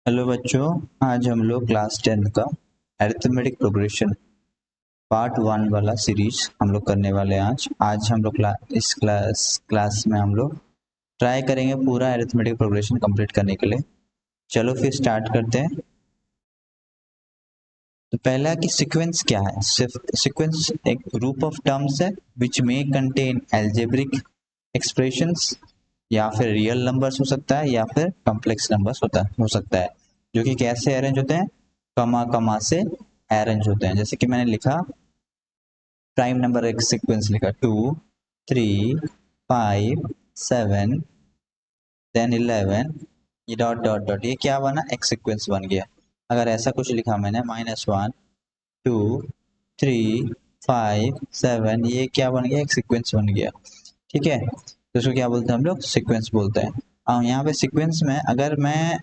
Hello बच्चों, आज हम लोग क्लास 10 का अरिथमेटिक प्रोग्रेशन पार्ट 1 वाला सीरीज हम लोग करने वाले हैं। आज हम लोग इस क्लास में हम लोग ट्राई करेंगे पूरा अरिथमेटिक प्रोग्रेशन कंप्लीट करने के लिए। चलो फिर स्टार्ट करते हैं। तो पहला कि सीक्वेंस क्या है। सीक्वेंस एक ग्रुप ऑफ टर्म्स है विच में कंटेन एल्जेब्रिक एक्सप्रेशंस, या फिर रियल नंबर्स हो सकता है या फिर कॉम्प्लेक्स नंबर्स हो सकता है, जो कि कैसे अरेंज होते हैं, कमा कमा से अरेंज होते हैं। जैसे कि मैंने लिखा प्राइम नंबर एक सीक्वेंस लिखा 2 3 5 7 देन 11, ये डॉट डॉट डॉट, ये क्या बना, एक सीक्वेंस बन गया। अगर ऐसा कुछ लिखा मैंने -1 2 3 5 7, ये क्या बन गया, एक सीक्वेंस बन गया। ठीक है, तो इसको क्या बोलते हैं हम लोग, सीक्वेंस बोलते हैं। और यहाँ पे सीक्वेंस में अगर मैं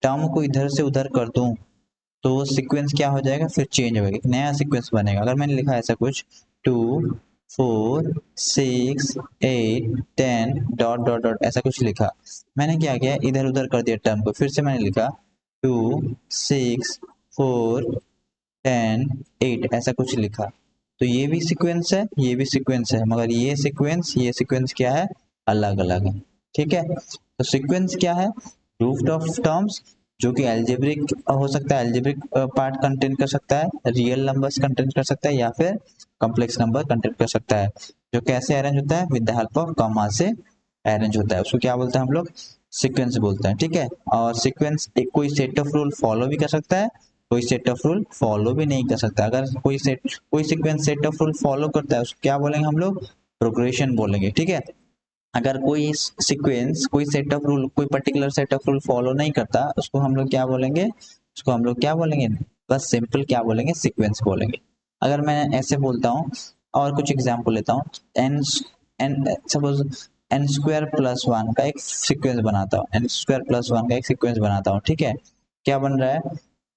टर्म को इधर से उधर कर दूं तो वो सीक्वेंस क्या हो जाएगा, फिर चेंज होगा, एक नया सीक्वेंस बनेगा। अगर मैंने लिखा ऐसा कुछ 2 4 6 8 10 डॉट डॉट डॉट, ऐसा कुछ लिखा, मैंने क्या किया, इधर उधर कर दिया टर्म को, फिर से मैंने लिखा 2 6 4 10 8, ऐसा कुछ लिखा, तो ये भी सीक्वेंस है, ये भी सीक्वेंस है, मगर ये सीक्वेंस क्या है, अलग अलग है। ठीक है, तो सीक्वेंस क्या है, ग्रुप ऑफ टर्म्स जो कि एल्जेब्रिक हो सकता है, एल्जेब्रिक पार्ट कंटेन कर सकता है, रियल नंबर्स कंटेन कर सकता है, या फिर कॉम्प्लेक्स नंबर कंटेन कर सकता है, जो कैसे अरेंज होता है, with the help of comma से अरेंज होता है। उसको क्या बोलते हैं हम लोग, सीक्वेंस बोलते हैं। ठीक है, और सीक्वेंस एक कोई सेट ऑफ रूल फॉलो भी कर सकता है, कोई सेट ऑफ रूल फॉलो भी नहीं कर सकता। अगर कोई sequence set of rule follow करता है उसको क्या बोलेंगे हम लोग, प्रोग्रेशन बोलेंगे। ठीक है, अगर कोई सीक्वेंस कोई सेट ऑफ रूल, कोई particular set of rule follow नहीं करता, उसको हम लोग क्या बोलेंगे, उसको हम लोग क्या बोलेंगे, बस सिंपल क्या बोलेंगे, सीक्वेंस बोलेंगे। अगर मैं ऐसे बोलता हूँ, और कुछ एग्जांपल लेता हूँ, एन एन सपोज n² + 1 का एक सीक्वेंस बनाता हूँ, n² + 1 का एक सीक्वेंस बनाता हूँ। ठीक है, क्या बन रहा है,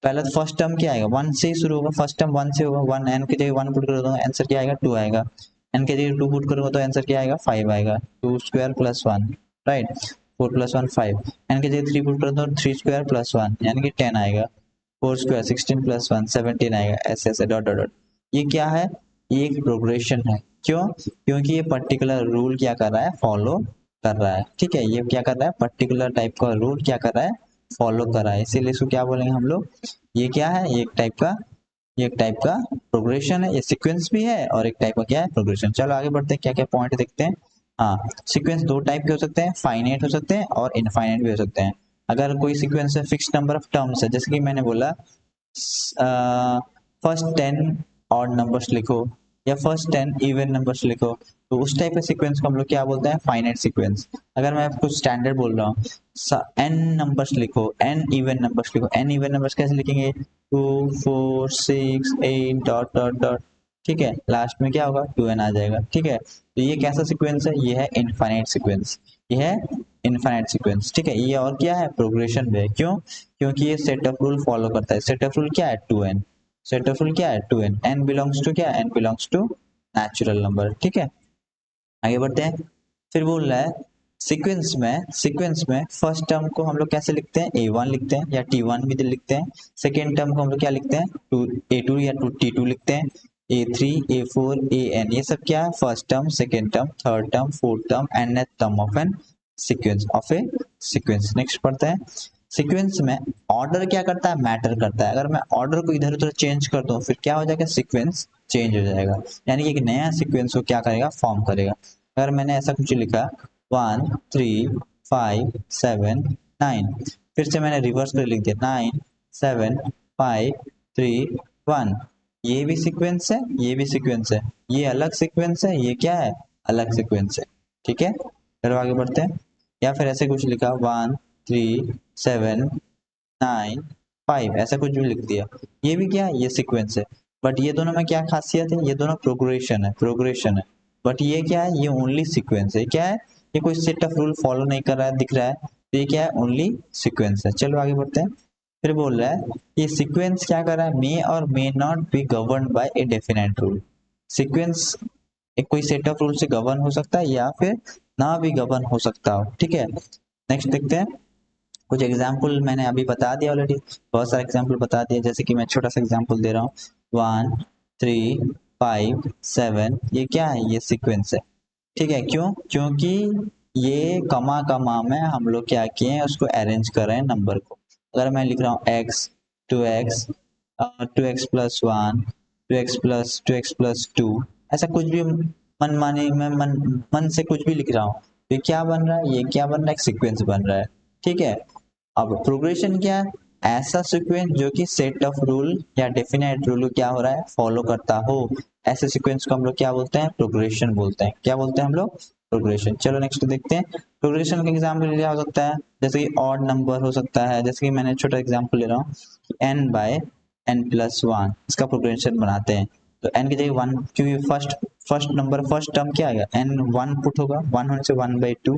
पहले तो फर्स्ट टर्म क्या आएगा, 1 से ही शुरू होगा, फर्स्ट टर्म 1 से होगा, 1 n की जगह 1 पुट कर दूंगा, आंसर क्या आएगा, 2 आएगा। n की जगह 2 पुट करूंगा तो आंसर क्या आएगा, 5 आएगा। 2² + 1, राइट, 4 + 1 5, n की जगह 3 पुट कर दो, 3² + 1 यानी कि 10 आएगा। 4² 16 + 1 17 आएगा, ऐसे ऐसे डॉट डॉट डॉट। ये क्या है, ये एक प्रोग्रेशन है। क्यों, क्योंकि ये पर्टिकुलर रूल क्या कर रहा है, फॉलो कर रहा है। ठीक है, ये क्या कर रहा है, पर्टिकुलर टाइप का रूल क्या कर रहा है, फॉलो कर रहा है, इसीलिए इसको क्या बोलेंगे हम लोग, ये क्या है, ये एक टाइप का प्रोग्रेशन है, ये सीक्वेंस भी है और एक टाइप का क्या है, प्रोग्रेशन। चलो आगे बढ़ते हैं, क्या क्या पॉइंट देखते हैं। हाँ, सीक्वेंस दो टाइप के हो सकते हैं, फाइनाइट हो सकते हैं और इनफाइनाइट भी हो सकते हैं। अगर कोई सीक्वेंस है, फिक्स नंबर ऑफ टर्म्स है, जैसे कि मैंने बोला फर्स्ट 10 ऑड नंबर्स लिखो या फर्स्ट 10 इवन नंबर्स लिखो, तो उस टाइप के सीक्वेंस को हम लोग क्या बोलते हैं, फाइनाइट सीक्वेंस। अगर मैं कुछ स्टैंडर्ड बोल रहा हूँ, n नंबर्स लिखो, n इवन नंबर्स लिखो, n इवन नंबर्स कैसे लिखेंगे, 2 4 6 8 डॉट डॉट डॉट। ठीक है, लास्ट में क्या होगा, 2n आ जाएगा। ठीक है, तो ये कैसा सीक्वेंस है, ये है इनफाइनाइट सीक्वेंस, ये है इनफाइनाइट सीक्वेंस। ठीक है, ये और क्या है, प्रोग्रेशन भी है। क्यों, क्योंकि ये सेट ऑफ रूल फॉलो करता है। सेट ऑफ रूल क्या है, 2n। सेट ऑफ रूल क्या है, 2n, n बिलोंग्स टू क्या, n belongs to natural number. ठीक है, आगे बढ़ते हैं। फिर बोल रहा है सीक्वेंस में फर्स्ट टर्म को हम लोग कैसे लिखते हैं, a1 लिखते हैं या t1 भी लिखते हैं। सेकेंड टर्म को हम लोग क्या लिखते हैं, a2 या t2 लिखते हैं। a3 a4 an, ये सब क्या है, first term, second term, third term, fourth term and next term of A sequence. Next पढ़ते हैं, सीक्वेंस में ऑर्डर क्या करता है, मैटर करता है। अगर मैं ऑर्डर को इधर उधर चेंज कर दूं फिर क्या हो जाएगा, सीक्वेंस चेंज हो जाएगा, यानी कि एक नया सीक्वेंस को क्या करेगा, फॉर्म करेगा। अगर मैंने ऐसा कुछ लिखा 1 3 5 7 9, फिर से मैंने रिवर्स कर लिख दिया 9 7 5 3 1, ये भी सीक्वेंस है, ये भी सीक्वेंस है, ये अलग सीक्वेंस है, ये क्या है, अलग सीक्वेंस है। ठीक है, चलो आगे बढ़ते हैं। या फिर ऐसे कुछ लिखा 1 3 7 9 5, ऐसा कुछ भी लिख दिया, ये भी क्या है, ये सीक्वेंस है। बट ये दोनों में क्या खासियत है, ये दोनों प्रोग्रेशन है। बट ये क्या है, ये ओनली सीक्वेंस है। क्या है, ये कोई सेट ऑफ रूल फॉलो नहीं कर रहा है, दिख रहा है, तो ये क्या है, ओनली सीक्वेंस है। चलो आगे बढ़ते हैं। फिर बोल रहा है ये सीक्वेंस क्या कर रहा है, मे और may not be govern by a definite rule. Sequence एक कोई सेट ऑफ रूल से गवर्न हो सकता है या फिर ना भी गवर्न हो सकता हो। ठीक है, नेक्स्ट देखते हैं। कुछ एग्जाम्पल मैंने अभी बता दिया ऑलरेडी, बहुत सारे एग्जाम्पल बता दिए, जैसे कि मैं छोटा सा एग्जाम्पल दे रहा हूँ 1 3 5 7, ये क्या है, ये सीक्वेंस है। ठीक है, क्यों? क्योंकि ये कमा कमा में हम लोग क्या किए हैं, उसको अरेंज कर रहे हैं नंबर को। अगर मैं लिख रहा हूँ एक्स, 2x, 2x+1, 2x+2, ऐसा कुछ भी मनमानी में मन से कुछ भी लिख रहा हूँ, ये क्या बन रहा है, ये क्या बन रहा है, एक सीक्वेंस बन रहा है। ठीक है, अब प्रोग्रेशन क्या है, ऐसा सीक्वेंस जो कि सेट ऑफ रूल या डेफिनेट रूल को क्या हो रहा है, फॉलो करता हो, ऐसे सीक्वेंस को हम लोग क्या बोलते हैं, प्रोग्रेशन बोलते हैं। क्या बोलते हैं हम लोग, प्रोग्रेशन। चलो नेक्स्ट देखते हैं, प्रोग्रेशन का एग्जाम्पल क्या हो सकता है, जैसे कि ऑड नंबर हो सकता है, जैसे कि मैंने छोटा एग्जाम्पल ले रहा हूँ n/n+1, इसका प्रोग्रेशन बनाते हैं। तो n की जगह 1, क्योंकि फर्स्ट नंबर फर्स्ट टर्म क्या आएगा, n 1 पुट होगा, 1 होने से 1/2,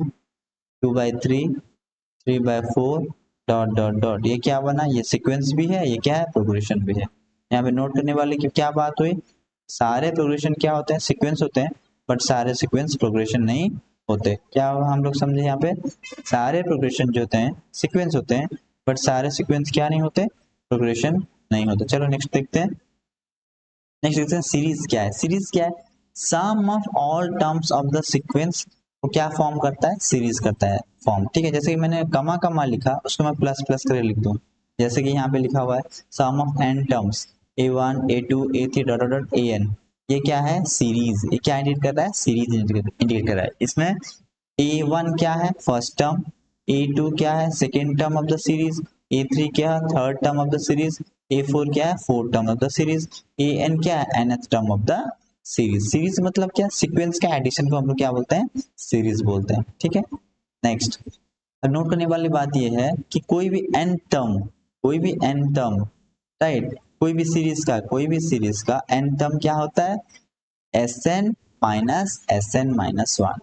2/3, 3/4, डॉट डॉट डॉट, ये क्या बना, ये सीक्वेंस भी है, ये क्या है, प्रोग्रेशन भी है। यहाँ पे नोट करने वाले की क्या बात हुई, सारे प्रोग्रेशन क्या होते हैं, सीक्वेंस होते हैं, बट सारे सीक्वेंस प्रोग्रेशन नहीं होते। क्या हम लोग समझे यहाँ पे, सारे प्रोग्रेशन जो होते हैं सीक्वेंस होते हैं, बट सारे सीक्वेंस क्या नहीं होते, प्रोग्रेशन नहीं होते। चलो नेक्स्ट देखते हैं, नेक्स्ट देखते हैं सीरीज क्या है। सीरीज क्या है, sum of all terms of the sequence को क्या फॉर्म करता है, सीरीज करता है फॉर्म। ठीक है, जैसे कि मैंने कमा कमा लिखा, उसको मैं प्लस प्लस करके लिख दूं, जैसे कि यहाँ पे लिखा हुआ है sum of n terms a1 a2 a3 dot dot an, ये क्या है, सीरीज। ये क्या इंडिकेट कर रहा है, सीरीज इंडिकेट कर रहा है। इसमें a1 क्या है, फर्स्ट टर्म, a2 क्या है, second term of the series, a3 क्या है, third term of the series, a4 क्या है, fourth term of the series, an क्या है, nth term of the series. Series मतलब क्या, सीक्वेंस का एडिशन को हम लोग क्या बोलते हैं, सीरीज बोलते हैं। ठीक है, नेक्स्ट नोट करने वाली बात यह है कि कोई भी n टर्म, कोई भी n टर्म, राइट, कोई भी सीरीज का n टर्म क्या होता है, Sn - Sn - 1।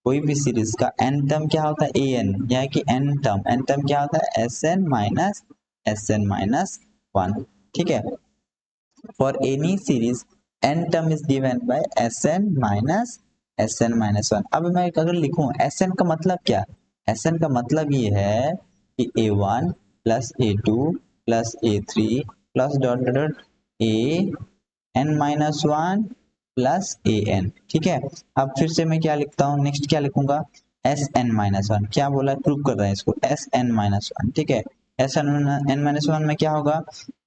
कोई भी सीरीज का n टर्म क्या होता है, an, यानी कि n टर्म क्या होता है, Sn - Sn - 1। ठीक है, for any series n term is given by Sn - Sn - 1। अब मैं अगर लिखूं Sn का मतलब क्या, Sn का मतलब ये है कि a1 plus a2 plus a3 plus dot dot an-1 plus an। ठीक है, अब फिर से मैं क्या लिखता हूँ, नेक्स्ट क्या लिखूंगा, Sn-1। क्या बोला है, प्रूव कर रहे हैं इसको, Sn-1। ठीक है, Sn-1 में क्या होगा,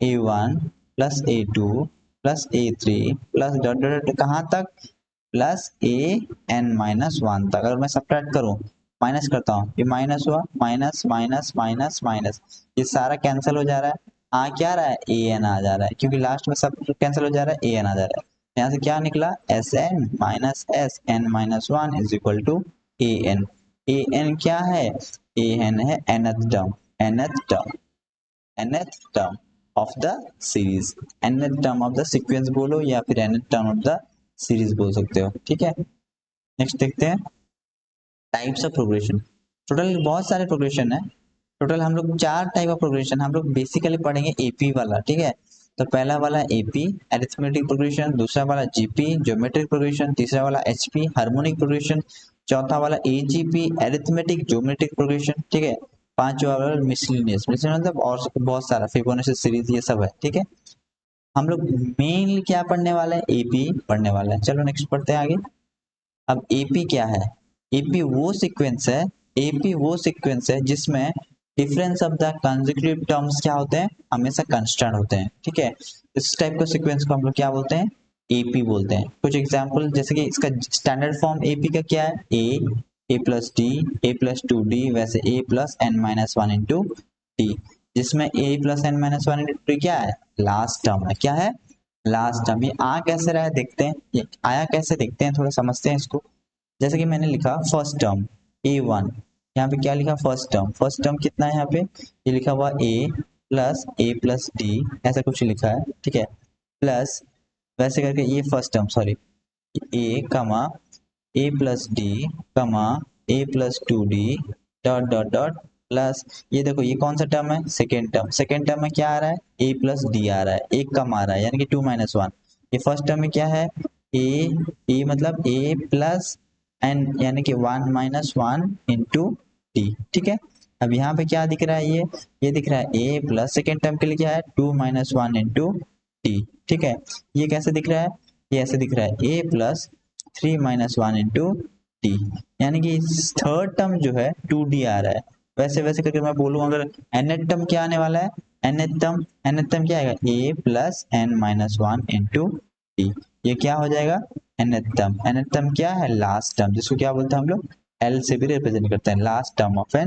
a1 plus a2 plus a3 plus dot dot कहाँ तक, प्लस an-1 तक। अगर मैं सब्ट्रैक्ट करूं, माइनस करता हूँ, ये माइनस हुआ, माइनस माइनस माइनस माइनस, ये सारा कैंसिल हो जा रहा है, आ क्या रहा है, an आ जा रहा है, क्योंकि लास्ट में सब कैंसिल हो जा रहा है, an आ जा रहा है। यहाँ से क्या निकला, Sn - Sn - 1 is equal to an। an क्या है, an है nth term, nth term, nth term of the series, nth term of the sequence बोलो या फिर nth term of the series बोल सकते हो। ठीक है, नेक्स्ट देखते हैं टाइप्स ऑफ प्रोग्रेशन। टोटल बहुत सारे प्रोग्रेशन है, टोटल हम लोग 4 टाइप ऑफ प्रोग्रेशन हम लोग बेसिकली पढ़ेंगे एपी वाला। ठीक है, तो पहला वाला एपी अरिथमेटिक प्रोग्रेशन, दूसरा वाला जीपी ज्योमेट्रिक प्रोग्रेशन, तीसरा वाला एचपी हार्मोनिक प्रोग्रेशन, चौथा वाला एजीपी अरिथमेटिक ज्योमेट्रिक प्रोग्रेशन। ठीक है, पांचवा वाला मिसलिनियस, मिसलिनियस मतलब और बहुत सारा फिबोनाची सीरीज, ये सब है। ठीक है, हम लोग मेनली क्या पढ़ने वाले हैं, एपी पढ़ने वाले हैं। चलो नेक्स्ट पढ़ते हैं आगे। अब एपी क्या है, एपी वो सीक्वेंस है, एपी वो सीक्वेंस है जिसमें difference of the consecutive terms क्या होते हैं, हमेशा कांस्टेंट होते हैं। ठीक है, इस टाइप का सीक्वेंस को हम लोग क्या बोलते हैं, एपी बोलते हैं। कुछ एग्जांपल, जैसे कि इसका स्टैंडर्ड फॉर्म एपी का क्या है, ए प्लस डी, A+2D, वैसे a+n-1 इंटू डी, जिसमें a+n-1 इंटू डी क्या है, लास्ट टर्म है। क्या है, लास्ट टर्म। ये आ कैसे रहा है देखते हैं, ये आया कैसे देखते हैं, थोड़ा समझते हैं इसको। जैसे कि मैंने लिखा फर्स्ट टर्म a1, यहाँ पे क्या लिखा, फर्स्ट टर्म कितना है, यहाँ पे ये लिखा हुआ a+d, ऐसा कुछ लिखा है। ठीक है, प्लस वैसे करके ये फर्स्ट टर्म, सॉरी, a कमा a+d कमा a+2d dot dot dot plus, ये देखो ये कौन सा टर्म है, सेकेंड टर्म। सेकेंड टर्म में क्या आ रहा है, a+d आ रहा है, एक कम आ रहा है, यानी कि 2 - 1। ये फर्स्ट टर्म में क्या है, a मतलब a प्लस n, यानी कि 1 - 1 इंटू डी। ठीक है, अब यहाँ पे क्या दिख रहा है, ये दिख रहा है ए प्लस सेकेंड टर्म के लिए क्या है 2 - 1 इंटू टी। ठीक है, ये कैसे दिख रहा है, ये ऐसे दिख रहा है ए प्लस 3 - 1 इंटू टी, यानी कि थर्ड टर्म जो है 2d आ रहा है। वैसे वैसे करके मैं बोलूँ अगर nth टर्म क्या आने वाला है, nth टर्म क्या आएगा a plus n-1 into T. ये क्या हो जाएगा nth टर्म क्या है लास्ट टर्म, जिसको क्या बोलते हैं हम लोग l से भी रिप्रेजेंट करते हैं, last term of a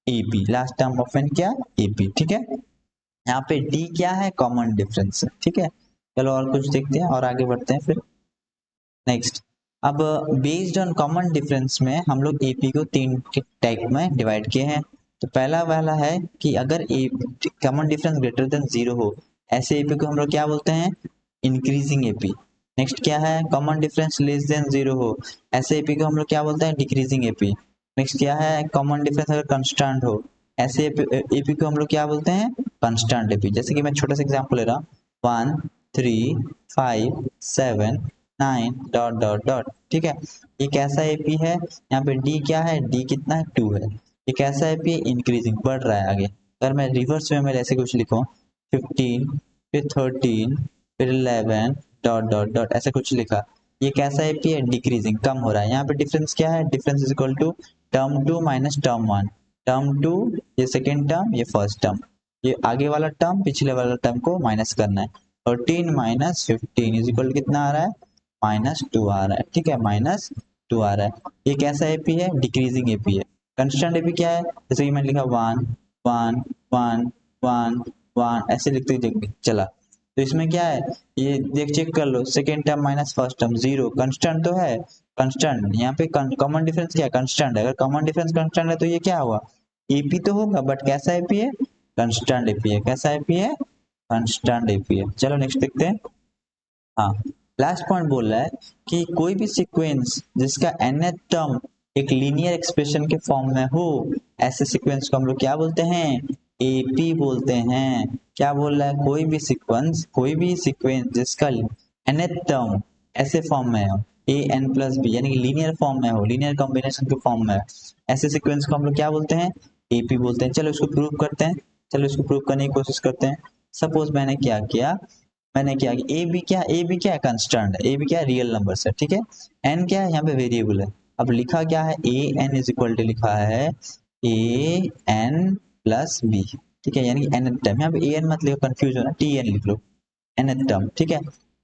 ep, last term of n क्या ep। ठीक है, यहाँ पे d क्या है कॉमन डिफरेंस। ठीक है, चलो और कुछ देखते हैं और आगे बढ़ते हैं फिर नेक्स्ट। अब बेस्ड ऑन कॉमन डिफरेंस में हम लोग एपी को 3 टाइप में डिवाइड किए हैं। तो पहला वाला है कि अगर कॉमन डिफरेंस ग्रेटर देन 0 हो, ऐसे एपी को हम लोग क्या बोलते हैं इंक्रीजिंग एपी। नेक्स्ट क्या है कॉमन डिफरेंस लेस देन 0 हो, ऐसे एपी को हम लोग क्या बोलते हैं डिक्रीजिंग एपी। नेक्स्ट क्या है कॉमन डिफरेंस अगर कांस्टेंट हो, ऐसे एपी को हम लोग क्या बोलते हैं कांस्टेंट एपी। जैसे कि मैं छोटा सा एग्जांपल ले रहा हूँ 1 3 5 7 9 डॉट डॉट डॉट। ठीक है, ये कैसा एपी है, यहाँ पे डी क्या है, डी कितना है 2 है। ये कैसा एपी है इंक्रीजिंग, बढ़ रहा है आगे। अगर मैं रिवर्स में ऐसे कुछ लिखूं 15 फिर 13 फिर 11 डॉट डॉट डॉट ऐसे कुछ लिखा, ये कैसा एपी है डिक्रीजिंग, कम हो रहा है। यहाँ पे डिफरेंस क्या है, difference is equal to term 2 minus term 1, term 2 ये सेकेंड टर्म ये फर्स्ट टर्म, ये आगे वाला टर्म पिछले वाला टर्म को माइनस करना है। 13 माइनस 15 इज इक्वल कितना आ रहा है -2 आ रहा है। ठीक है, -2 आ रहा है। ये कैसा एपी है डिक्रीजिंग एपी है। कंस्टेंट एपी क्या है, जैसे कि मैंने लिखा 1 1 1 1 1 ऐसे लिखते चला, तो इसमें क्या है ये देख चेक कर लो, second term minus first term 0, constant तो है, कंस्टेंट यहाँ पे कॉमन डिफरेंस क्या है कंस्टेंट है। अगर कॉमन डिफरेंस कंस्टेंट है तो ये क्या हुआ एपी तो होगा, बट कैसा एपी है कंस्टेंट एपी है। कैसा एपी है कंस्टेंट एपी है। चलो नेक्स्ट देखते हैं। हाँ, लास्ट पॉइंट बोल रहा है कि कोई भी सीक्वेंस जिसका nth टर्म एक लीनियर एक्सप्रेशन के फॉर्म में हो, ऐसे सीक्वेंस को हम लोग क्या बोलते हैं एपी बोलते हैं। क्या बोल रहा है कोई भी सीक्वेंस जिसका nth टर्म ऐसे फॉर्म में हो ए एन प्लस बी, यानी कि लीनियर फॉर्म में हो, लीनियर कॉम्बिनेशन के फॉर्म में, ऐसे सीक्वेंस को हम लोग क्या बोलते हैं एपी बोलते हैं। चलो इसको प्रूव करते हैं, चलो इसको प्रूव करने की कोशिश करते हैं। सपोज मैंने क्या ए बी क्या है कंस्टेंट है, ए बी क्या है रियल नंबर्स है। ठीक है, एन क्या है यहाँ पे वेरिएबल है। अब लिखा क्या है A N is equal to लिखा है ए एन प्लस बी। ठीक है, यानी कि एन टर्म, यहाँ पे ए एन मत लिखो कंफ्यूज होना, टी एन लिख लो एन टर्म। ठीक है,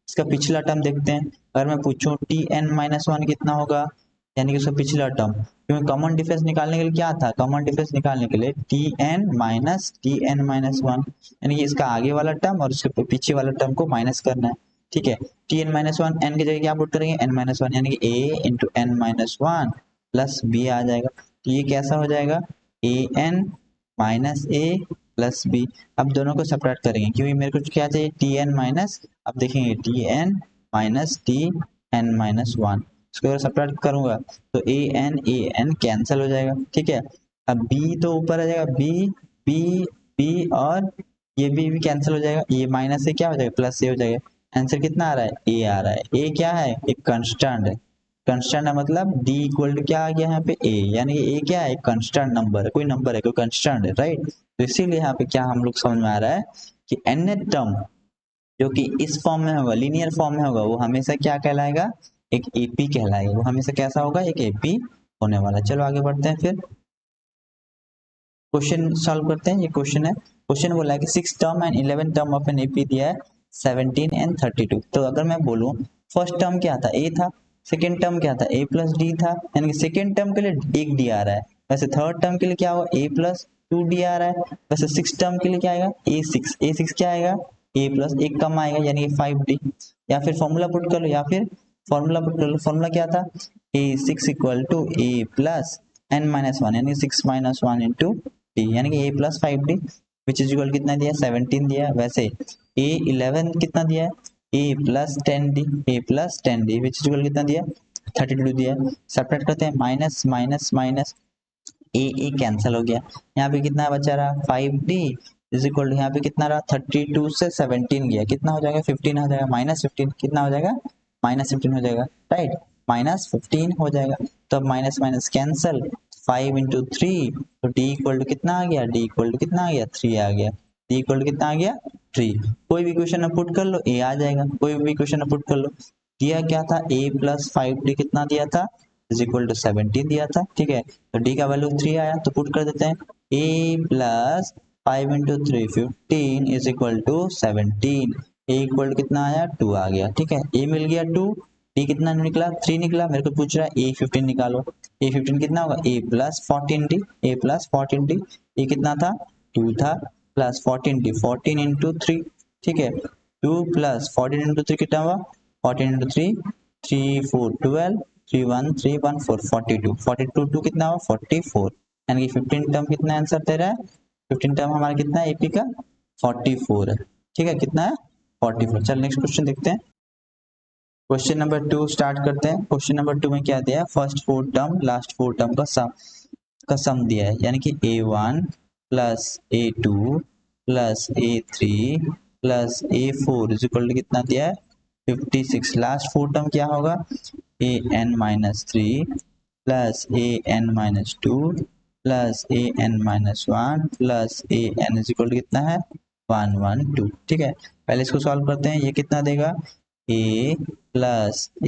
इसका पिछला टर्म देखते हैं। अगर मैं पूछूं टी एन माइनस 1 कितना होगा, यानी कि उसका पिछला टर्म, क्योंकि कॉमन डिफरेंस निकालने के लिए क्या था कॉमन डिफरेंस निकालने के लिए टी एन माइनस 1, यानी कि इसका आगे वाला टर्म और उसके पीछे वाला टर्म को माइनस करना है। ठीक है, टी एन माइनस 1 एन की जगह क्या पुट करेंगे एन माइनस 1, यानी कि a into n minus 1 plus b आ जाएगा। तो ये कैसा हो जाएगा a n minus a plus b. अब दोनों को सेपरेट करेंगे क्योंकि मेरे को क्या चाहिए टी एन माइनस, अब देखेंगे t n minus t n minus 1, इसको अगर सेपरेट करूंगा तो ए एन कैंसिल हो जाएगा। ठीक है, अब बी तो ऊपर आ जाएगा, बी बी बी और ये भी कैंसिल हो जाएगा, ये माइनस से क्या हो जाएगा प्लस से हो जाएगा। आंसर कितना आ रहा है ए आ रहा है। ए क्या है एक कंस्टेंट है, कंस्टेंट है मतलब डी इक्वल टू क्या आ गया यहाँ पे ए, यानी कि ए क्या है कंस्टेंट नंबर है, कोई नंबर है कोई कंस्टेंट है राइट। तो इसीलिए यहाँ पे क्या हम लोग समझ में आ रहा है कि nth टर्म जो कि इस फॉर्म में होगा लीनियर फॉर्म में होगा वो हमेशा क्या कहलाएगा एक एपी कहलाएगा, वो हमेशा कैसा होगा एक एपी होने वाला। चलो आगे बढ़ते हैं फिर क्वेश्चन सॉल्व करते हैं। ये क्वेश्चन है, क्वेश्चन बोला है कि 6 term and 11 term of an AP दिया है 17 एंड 32। तो अगर मैं बोलूं फर्स्ट टर्म क्या था ए था, सेकेंड टर्म क्या था ए प्लस डी था, यानी कि सेकेंड टर्म के लिए एक डी आ रहा है, वैसे थर्ड टर्म के लिए क्या होगा ए प्लस 2d आ रहा है, वैसे सिक्स टर्म के लिए क्या आएगा ए सिक्स क्या आएगा ए प्लस एक कम आएगा यानी कि 5d। या फिर फॉर्मूला पुट कर लो, या फिर फॉर्मूला पुट कर लो, फॉर्मूला क्या था a six equal to a plus n minus 1, यानी 6 माइनस 1 इंटू डी, यानी कि a plus 5d which is equal कितना दिया 17 दिया। वैसे ए 11 कितना दिया है a plus 10d, a plus 10d which is equal कितना दिया 32 दिया। सेपरेट करते हैं minus minus minus a cancel हो गया, यहाँ पे कितना बचा रहा 5d इज इक्वल टू यहाँ पे कितना रहा 32 से 17 गया कितना हो जाएगा 15 हो जाएगा, -15 कितना हो जाएगा -15 हो जाएगा राइट, -15 हो जाएगा। तो अब माइनस माइनस कैंसिल, 5 इंटू 3, तो डी इक्वल टू कितना आ गया, डी इक्वल टू कितना आ गया, 3 आ गया। डी इक्वल टू कितना आ गया, 3। कोई भी क्वेश्चन में पुट कर लो, ए आ जाएगा। कोई भी क्वेश्चन में पुट कर लो। दिया क्या था, a प्लस 5d कितना दिया था, इज इक्वल टू 17 दिया था। ठीक है, तो d का वैल्यू 3 आया, तो पुट कर देते हैं a plus 5 into 3 15 is equal to 17। a equal to कितना आया, 2 आ गया। ठीक है, a मिल गया 2, d कितना निकला, 3 निकला। मेरे को पूछ रहा है a 15 निकालो। a 15 कितना होगा, a plus 14d, a plus 14d, a कितना था, 2 था, प्लस 14d, 14 इंटू 3। ठीक है, 2 प्लस 14 इंटू 3 कितना हुआ, 14 इंटू 3, 3 4 12, 3 1 3 1 4 42, 42 2 कितना हुआ, 44। यानी कि 15 टर्म कितना आंसर दे रहा है, 15 टर्म हमारा कितना है एपी का, 44 है। ठीक है, कितना है, 44। चल नेक्स्ट क्वेश्चन देखते हैं। क्वेश्चन नंबर 2 स्टार्ट करते हैं। क्वेश्चन नंबर 2 में क्या दिया है, फर्स्ट 4 टर्म लास्ट 4 टर्म का सम दिया है। यानी कि a1 plus a2 plus a3 plus a4 is equal to कितना दिया है, 56। लास्ट 4 टर्म क्या होगा, an minus 3 plus an minus 2 plus an minus 1 plus an is equal to कितना है, 1 1 2। ठीक है, पहले इसको सॉल्व करते हैं। ये कितना देगा, a plus d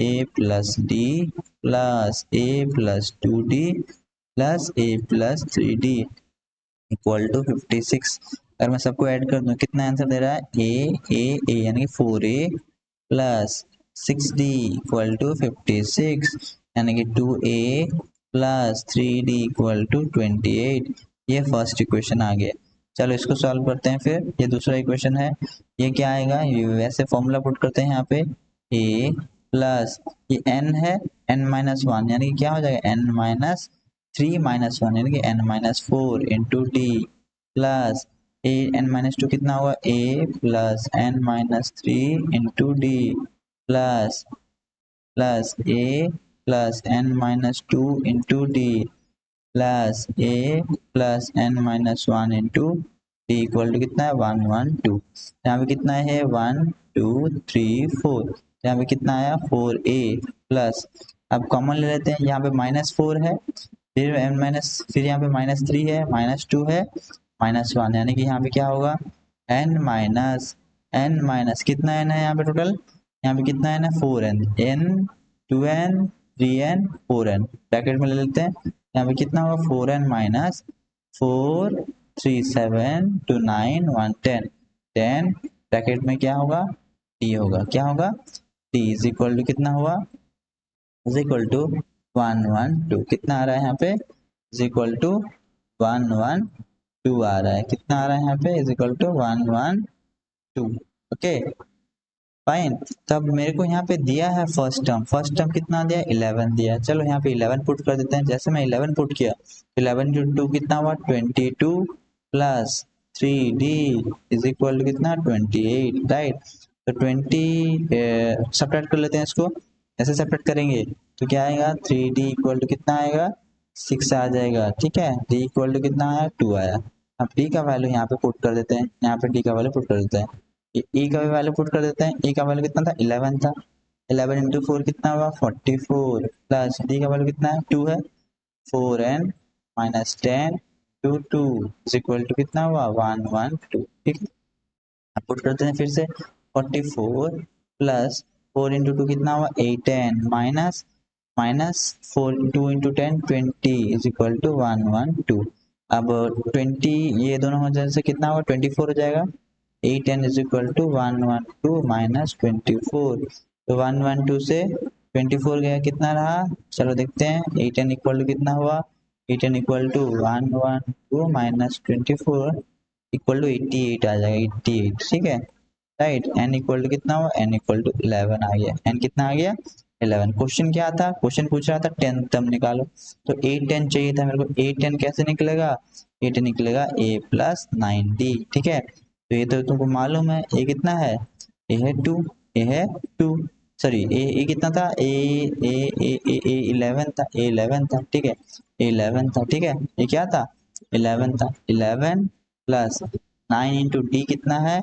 plus a plus 2d plus a plus 3d equal to 56। अगर मैं सबको ऐड कर दूं कितना आंसर दे रहा है, a यानी कि 4a plus 6d equal to 56, यानी कि 2a plus 3d equal to 28। ये फर्स्ट इक्वेशन आ गया। चलो इसको सॉल्व करते हैं। फिर ये दूसरा इक्वेशन है, ये क्या आएगा, ये वैसे फॉर्मूला पुट करते हैं यहाँ पे, a प्लस ये n है, n माइनस 1 यानी कि क्या हो जाएगा, n माइनस 3 माइनस 1 यानी कि n minus 4 into d plus a n minus 2 कितना होगा, a plus n minus 3 into d plus plus a plus n minus 2 into d plus a plus n minus 1 into d equal to कितना है, 1 1 2। यहाँ पे कितना है, 1 2 3 4, यहाँ पे कितना आया, 4a प्लस, अब कॉमन ले लेते हैं, यहाँ पे माइनस 4 है, फिर n माइनस, फिर यहाँ पे माइनस 3 है, माइनस 2 है, माइनस 1, यानी कि यहाँ पे क्या होगा, n माइनस कितना n है यहाँ पे टोटल, यहाँ पे कितना n है, 4n, n 2n 3n 4n, bracket में ले लेते हैं। यहाँ पे कितना होगा, 4n माइनस 4 3 7 2 9 1 10, 10 ब्रैकेट में क्या होगा, t होगा, क्या होगा, t इज इक्वल टू कितना हुआ, इज इक्वल टू 1 1 2, कितना आ रहा है यहाँ पे, इज इक्वल टू 1 1 2 आ रहा है, कितना आ रहा है यहाँ पे, is equal to 1 1 2। Okay fine. तब मेरे को यहाँ पे दिया है फर्स्ट टर्म कितना दिया है, 11 दिया है। चलो यहाँ पे 11 पुट कर देते हैं। जैसे मैं 11 पुट किया, 11 इंटू 2 कितना हुआ, 22 plus 3d is equal to कितना, 28, राइट। तो 20 सब्ट्रैक्ट कर लेते हैं इसको। ऐसे सब्ट्रैक्ट करेंगे तो क्या आएगा, 3d इक्वल टू कितना आएगा, 6 आ जाएगा। ठीक है, d इक्वल टू कितना आया, 2 आया। अब d का वैल्यू यहाँ पे पुट कर देते हैं, यहाँ पे d का वैल्यू पुट कर देते हैं, e का भी वैल्यू पुट कर देते हैं। e का वैल्यू कितना था, 11 था, 11 इंटू 4 कितना हुआ, 44 प्लस d का वैल्यू कितना है, 2 है, 4n minus 10 2 2 is equal to कितना हुआ, 1 1 2। ठीक है, अब पुट करते हैं फिर से, 44 प्लस 4 इंटू 2 कितना हुआ, 8n minus minus 4 2 into 10 20 is equal to 1 1 2। अब 20 ये दोनों हो जाने से कितना होगा, 24 हो जाएगा। 8n is equal to 1 1 2 minus 24, तो 1 1 2 से 24 गया, कितना रहा, चलो देखते हैं। 8n इक्वल टू कितना हुआ, 8n equal to 1 1 2 minus 24 equal to 88 आ जाएगा, 88। ठीक है, राइट। n इक्वल टू कितना हुआ, n इक्वल टू 11 आ गया। n कितना आ गया, 11। क्वेश्चन क्या था, क्वेश्चन पूछ रहा था 10 टर्म निकालो, तो 8 10 चाहिए था मेरे को। 8 10 कैसे निकलेगा, 8 निकलेगा a प्लस 9d। ठीक है, तो ये तो तुमको मालूम है, a कितना है, a है 2, a है 2, सॉरी a कितना था, a 11 था, a 11 था। ठीक है, a 11 था। ठीक है, ये क्या था, 11 था। 11 प्लस 9 इंटू डी कितना है,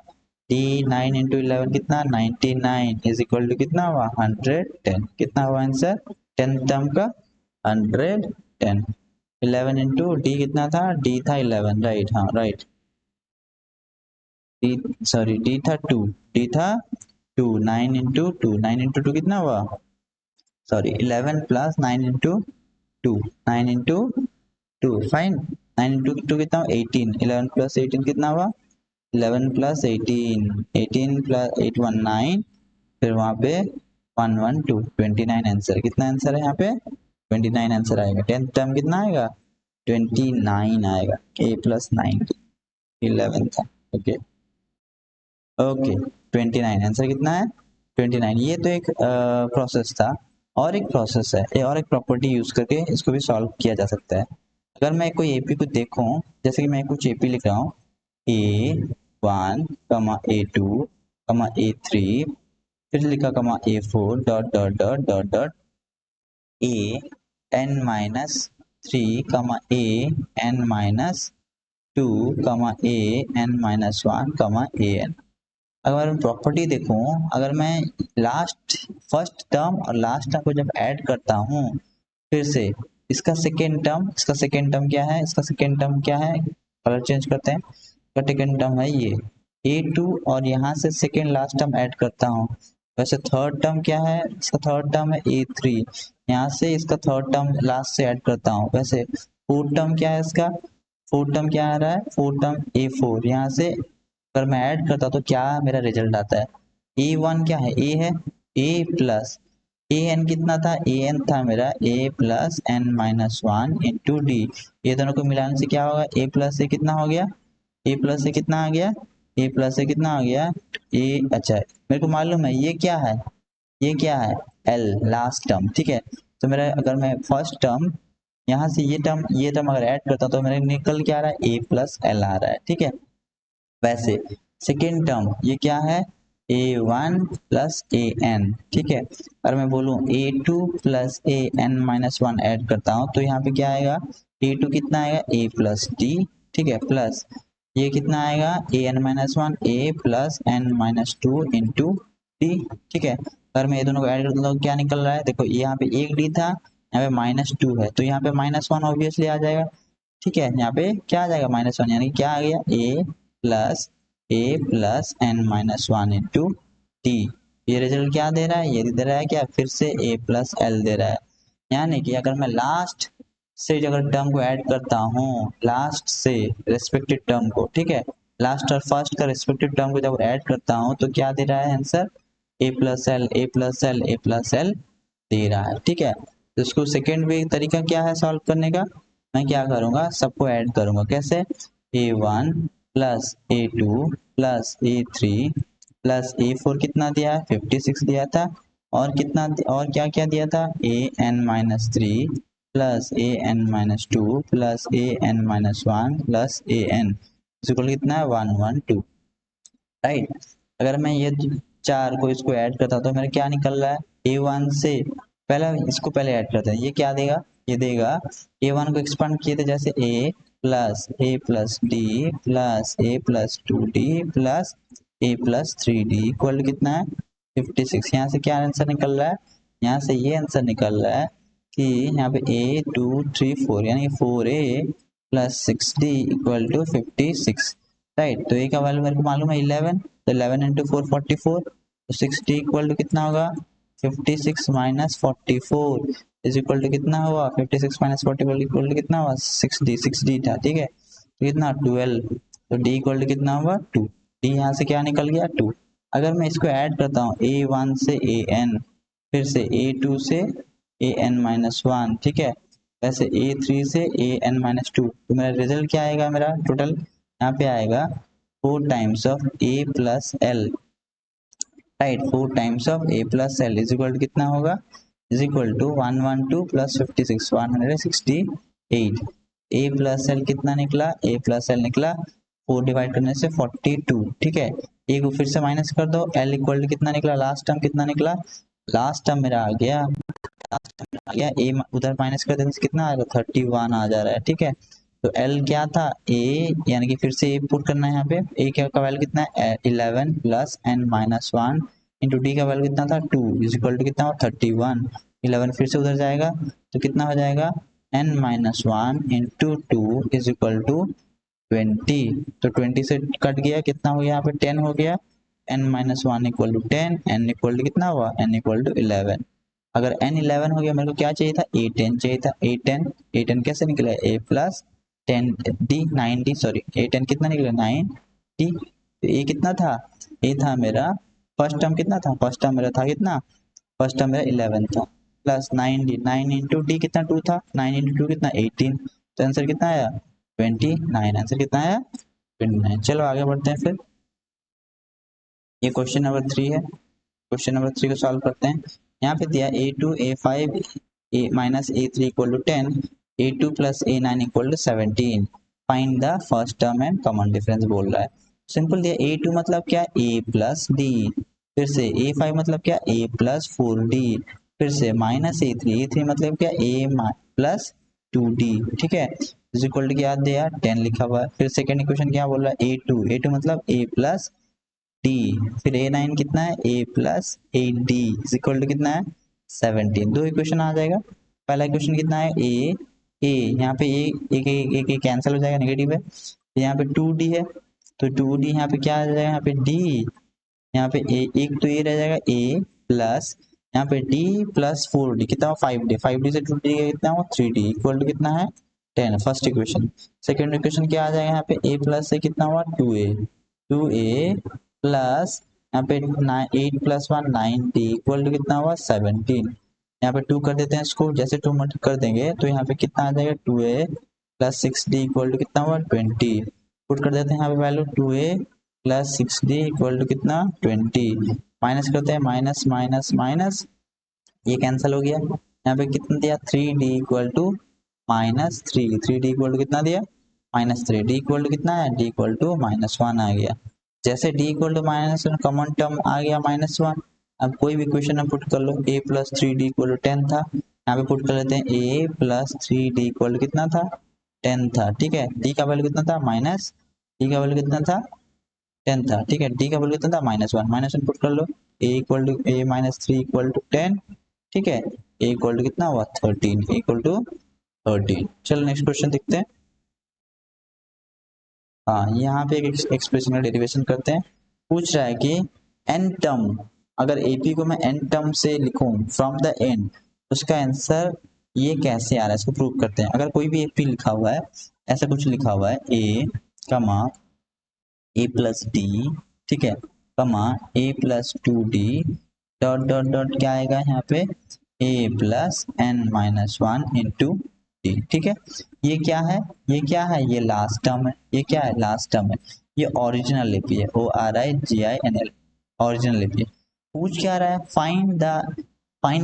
d 9 इंटू 11 कितना, 99 इज इक्वल टू कितना हुआ, 110। कितना हुआ आंसर, 10 टर्म का 110। 11 इंटू डी कितना था, डी था 11, राइट, हाँ राइट, डी सॉरी डी था 2, डी था 2, 9 इंटू टू, 9 इंटू 2 कितना हुआ, sorry 11 plus 9 into 2, 9 into 2 fine, 9 into 2 कितना हुआ 18, 11 प्लस 18 कितना हुआ 11 प्लस 18, 18 प्लस 8 1 9, फिर वहाँ पे 1 1 2, 29 आंसर, कितना आंसर है यहाँ पे 29 आंसर आएगा। 10th टर्म कितना आएगा 29 आएगा, a प्लस 9 11 था, ओके ओके 29 आंसर कितना है 29। ये तो एक प्रोसेस था, और एक प्रोसेस है, और एक प्रॉपर्टी यूज करके इसको भी सॉल्व किया जा सकता है। अगर मैं कोई एपी को देखूं, जैसे कि मैं कुछ एपी लिख रहा हूँ A1 कमा A2 कमा A3, फिर लिखा कमा A4 dot dot dot dot dot an minus 3 कमा an माइनस 2 कमा an माइनस 1 कमा an। अगर मैं प्रॉपर्टी देखूं, अगर मैं लास्ट फर्स्ट टर्म और लास्ट टर्म को जब ऐड करता हूं, फिर से इसका सेकेंड टर्म, इसका सेकेंड टर्म क्या है, इसका सेकेंड टर्म क्या है, कलर चेंज करते हैं, इसका सेकेंड टर्म है ये A2, और यहाँ से सेकेंड लास्ट टर्म ऐड करता हूँ, वैसे थर्ड टर्म क्या है, इसका थर्ड टर्म है A3, यहाँ से इसका थर्ड टर्म लास्ट से ऐड करता हूँ, वैसे फोर्थ टर्म क्या है इसका, फोर्थ टर्म क्या आ रहा है, फोर्थ टर्म A4, यहाँ से अगर मैं ऐड करता तो क्या मेरा रिजल्ट आता है, A1 क्या है, A है, A प्लस ए एन कितना था, ए एन था मेरा a plus n minus 1 into d, ये दोनों को मिलाने से क्या होगा, a प्लस से कितना हो गया, a प्लस से कितना आ गया, a प्लस से कितना आ गया a, अच्छा मेरे को मालूम है ये क्या है, ये क्या है l लास्ट टर्म, ठीक है। तो मेरा अगर मैं फर्स्ट टर्म यहाँ से ये टर्म अगर ऐड करता हूँ तो मेरे निकल क्या आ रहा है, a प्लस एल आ रहा है, ठीक है। वैसे सेकेंड टर्म ये क्या है, a1 प्लस ए एन, ठीक है। अगर मैं बोलूँ a2 प्लस ए एन माइनस 1 ऐड करता हूँ तो यहाँ पे क्या आएगा, a2 कितना आएगा a प्लस डी, ठीक है, प्लस ये कितना आएगा a n minus 1 a plus n minus 2 into d, ठीक है। अगर मैं ये दोनों को ऐड करता हूँ तो क्या निकल रहा है, देखो यहाँ पे एक डी था, यहाँ पे -2 है, तो यहाँ पे -1 ऑब्वियसली आ जाएगा, ठीक है। यहाँ पे क्या आ जाएगा -1, यानी क्या आ गया a plus n minus 1 into d. ये रिजल्ट क्या दे रहा है, ये दे रहा है क्या, फिर से a प्लस एल दे रहा है। यानी कि अगर मैं लास्ट से अगर टर्म को ऐड करता हूँ, लास्ट से रेस्पेक्टिव टर्म को, ठीक है, लास्ट और फर्स्ट का रेस्पेक्टिव टर्म को जब ऐड करता हूँ तो क्या दे रहा है answer, a plus l a plus l a plus l दे रहा है, ठीक है। तो इसको सेकेंड वे तरीका क्या है सॉल्व करने का, मैं क्या करूंगा, सबको ऐड करूंगा, कैसे, a1 plus a2 plus a3 plus a4 कितना दिया है 56 दिया था, और कितना और क्या क्या दिया था, a n minus 3 plus a n minus 2 plus a n minus 1 plus a n equal कितना है 1 1 2, राइट। अगर मैं ये चार को इसको ऐड करता हूँ तो मेरा क्या निकल रहा है, a1 से पहले इसको पहले ऐड करते हैं, ये क्या देगा, ये देगा a1 को एक्सपांड किए थे जैसे a plus D plus a plus 2d plus a plus 3d equal कितना है 56। यहाँ से क्या आंसर निकल रहा है, यहाँ से ये आंसर निकल रहा है कि यहाँ पे a2 3 4 यानी 4a plus 6d equal to 56, right. तो ए का वैल्यू मेरे को मालूम है 11, तो 11 इंटू 4 44, तो 60 इक्वल टू कितना होगा 56 माइनस 44 इज इक्वल टू कितना हुआ 56 माइनस 44 इक्वल टू कितना हुआ 6d था, ठीक है, तो कितना 12, तो d इक्वल टू कितना हुआ 2, d यहाँ से क्या निकल गया 2। अगर मैं इसको ऐड करता हूँ a1 से an, फिर से a2 से an माइनस 1, ठीक है, वैसे a3 से an माइनस 2, तो मेरा रिजल्ट क्या आएगा, मेरा टोटल यहाँ पे आएगा 4 times of a plus l, right, 4 times of a plus l is equal to कितना होगा, is equal to 112 plus 56 168, a plus l कितना निकला, a प्लस एल निकला 4 डिवाइड करने से 42, ठीक है। a को फिर से माइनस कर दो, l इक्वल टू कितना निकला, लास्ट टर्म कितना निकला, लास्ट टर्म मेरा आ गया, a उधर माइनस कर देने से कितना आ रहा है 31 आ जा रहा है, ठीक है। तो L क्या था A, यानी कि फिर से A पुट करना है यहाँ पे, A क्या का वैल्यू कितना है 11 plus n minus 1 into D का वैल्यू कितना था 2 इज इक्वल टू कितना 31, 11 फिर से उधर जाएगा तो कितना हो जाएगा n minus one into two is equal to 20। तो 20 से कट गया, कितना हो गया यहाँ पे 10 हो गया। n minus one equal to 10, n equal to कितना हुआ, n इक्वल टू 11। अगर n 11 हो गया, मेरे को क्या चाहिए था, a 10 चाहिए था। a 10, a 10 कैसे निकला, a plus 10 d 9d, sorry a 10 कितना निकला 9d। तो a कितना था, a था मेरा फर्स्ट टर्म, कितना था फर्स्ट टर्म मेरा था कितना, फर्स्ट टर्म मेरा 11 था, प्लस 9d, 9 इंटू डी कितना 2 था, 9 इंटू 2 कितना 18। तो आंसर कितना आया 29, आंसर कितना आया 29। चलो आगे बढ़ते हैं फिर। ये क्वेश्चन नंबर 3 है, क्वेश्चन नंबर 3 को सॉल्व करते हैं। यहाँ पे दिया a2 a5 a minus a3 equal to 10, a2 plus a9 equal to 17, find the first term and common difference बोल रहा है। सिंपल दिया, a2 मतलब क्या, a प्लस डी, फिर से a5 मतलब क्या, a प्लस 4d, फिर से माइनस a3 मतलब क्या, a प्लस 2d, ठीक है, इज इक्वल टू क्या दिया 10 लिखा हुआ है। फिर सेकंड इक्वेशन क्या बोल रहा है, a2 मतलब a प्लस डी, फिर a9 कितना है, a plus 8d is equal to कितना है 17। दो इक्वेशन आ जाएगा। पहला इक्वेशन कितना है, a यहाँ पे एक कैंसिल हो जाएगा, नेगेटिव है। यहाँ पे 2d है, तो 2d यहाँ पे क्या आ जाएगा, यहाँ पे d, यहाँ पे एक तो ये रह जाएगा a प्लस यहाँ पे d प्लस 4d कितना हो 5d, 5d से 2d कितना हो 3d इक्वल टू कितना है 10, फर्स्ट इक्वेशन। सेकेंड इक्वेशन क्या आ जाएगा, यहाँ पे a प्लस से कितना हुआ 2a प्लस यहाँ पे 8 प्लस 1 9d इक्वल टू कितना हुआ 17। यहाँ पे 2 कर देते हैं इसको, जैसे 2 मल्टी कर देंगे तो यहाँ पे कितना आ जाएगा 2a plus 6d equal to कितना हुआ 20। पुट कर देते हैं यहाँ पे value 2a plus 6d equal to कितना 20, माइनस करते हैं, माइनस माइनस माइनस, ये कैंसिल हो गया। यहाँ पे कितना दिया 3d equal to minus 3d equal to कितना दिया माइनस 3, d इक्वल टू कितना है, d इक्वल टू -1 आ गया। जैसे d equal to -1 common term आ गया -1, अब कोई भी क्वेश्चन में पुट कर लो, a plus 3d equal to 10 था, यहाँ पे पुट कर लेते हैं a plus 3d equal to कितना था 10 था, ठीक है। d का वैल्यू कितना था माइनस, d का वैल्यू कितना था 10 था, ठीक है। d का वैल्यू कितना था -1, -1 पुट कर लो, a equal to a minus 3 equal to 10, ठीक है। a इक्वल टू कितना हुआ 13, इक्वल टू 13। चलो नेक्स्ट क्वेश्चन देखते हैं। हाँ, यहाँ पे एक एक्सप्रेशन का डेरिवेशन करते हैं। पूछ रहा है कि n टर्म, अगर AP को मैं n टर्म से लिखूं फ्रॉम द एंड, उसका आंसर ये कैसे आ रहा है, इसको प्रूव करते हैं। अगर कोई भी AP लिखा हुआ है, ऐसा कुछ लिखा हुआ है a कमा a प्लस डी, ठीक है, कमा a plus 2d dot dot dot क्या आएगा यहाँ पे a plus n minus 1 into d, ठीक है। ये क्या है, ये क्या है, ये लास्ट टर्म है, ये क्या है लास्ट टर्म है, ये ओरिजिनल एपी है, ORIGINL, ओरिजिनल एपी। पूछ क्या रहा है, find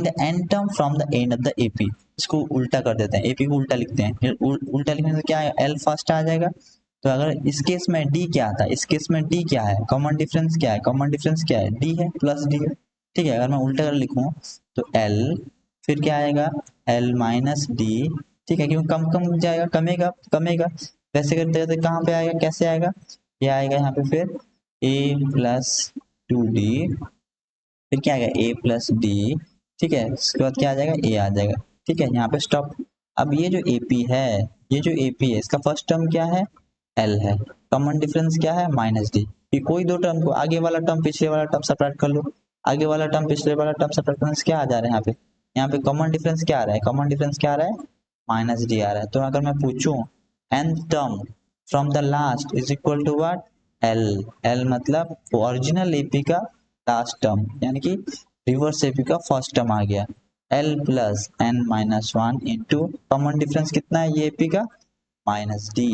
the n term from the end of the AP. इसको उल्टा कर देते हैं, एपी को उल्टा लिखते हैं, फिर उल्टा लिखने से क्या है, एल फर्स्ट आ जाएगा। तो अगर इस केस में डी क्या था, इस केस में डी क्या है, कॉमन डिफरेंस क्या है, कॉमन डिफरेंस क्या है, डी है प्लस डी है, ठीक है। अगर मैं उल्टा कर लिखूं तो एल, फिर क्या आएगा एल माइनस डी, ठीक है, क्योंकि कम कम जाएगा, कमेगा कमेगा, वैसे करते करते कहाँ पे आएगा, कैसे आएगा, ये आएगा यहाँ पे फिर a प्लस 2d, फिर क्या आएगा a प्लस डी, ठीक है, उसके बाद क्या आ जाएगा a आ जाएगा, ठीक है, यहाँ पे स्टॉप। अब ये जो AP है, ये जो AP है, इसका फर्स्ट टर्म क्या है L है, कॉमन डिफरेंस क्या है -d। कि कोई दो टर्म को, आगे वाला टर्म पिछले वाला टर्म सब्ट्रैक्ट कर लो, आगे वाला टर्म पिछले वाला टर्म सब्ट्रैक्ट करने से क्या आ जा रहा है, यहाँ पे कॉमन डिफरेंस क्या आ रहा है, कॉमन डिफरेंस क्या आ रहा है -d आ रहा है। तो अगर मैं पूछूं nth term from the last is equal to what, L, L मतलब ओरिजिनल AP का लास्ट टर्म, यानी कि रिवर्स एपी का फर्स्ट टर्म आ गया, L plus n minus 1 into common difference कितना है ये एपी का -d,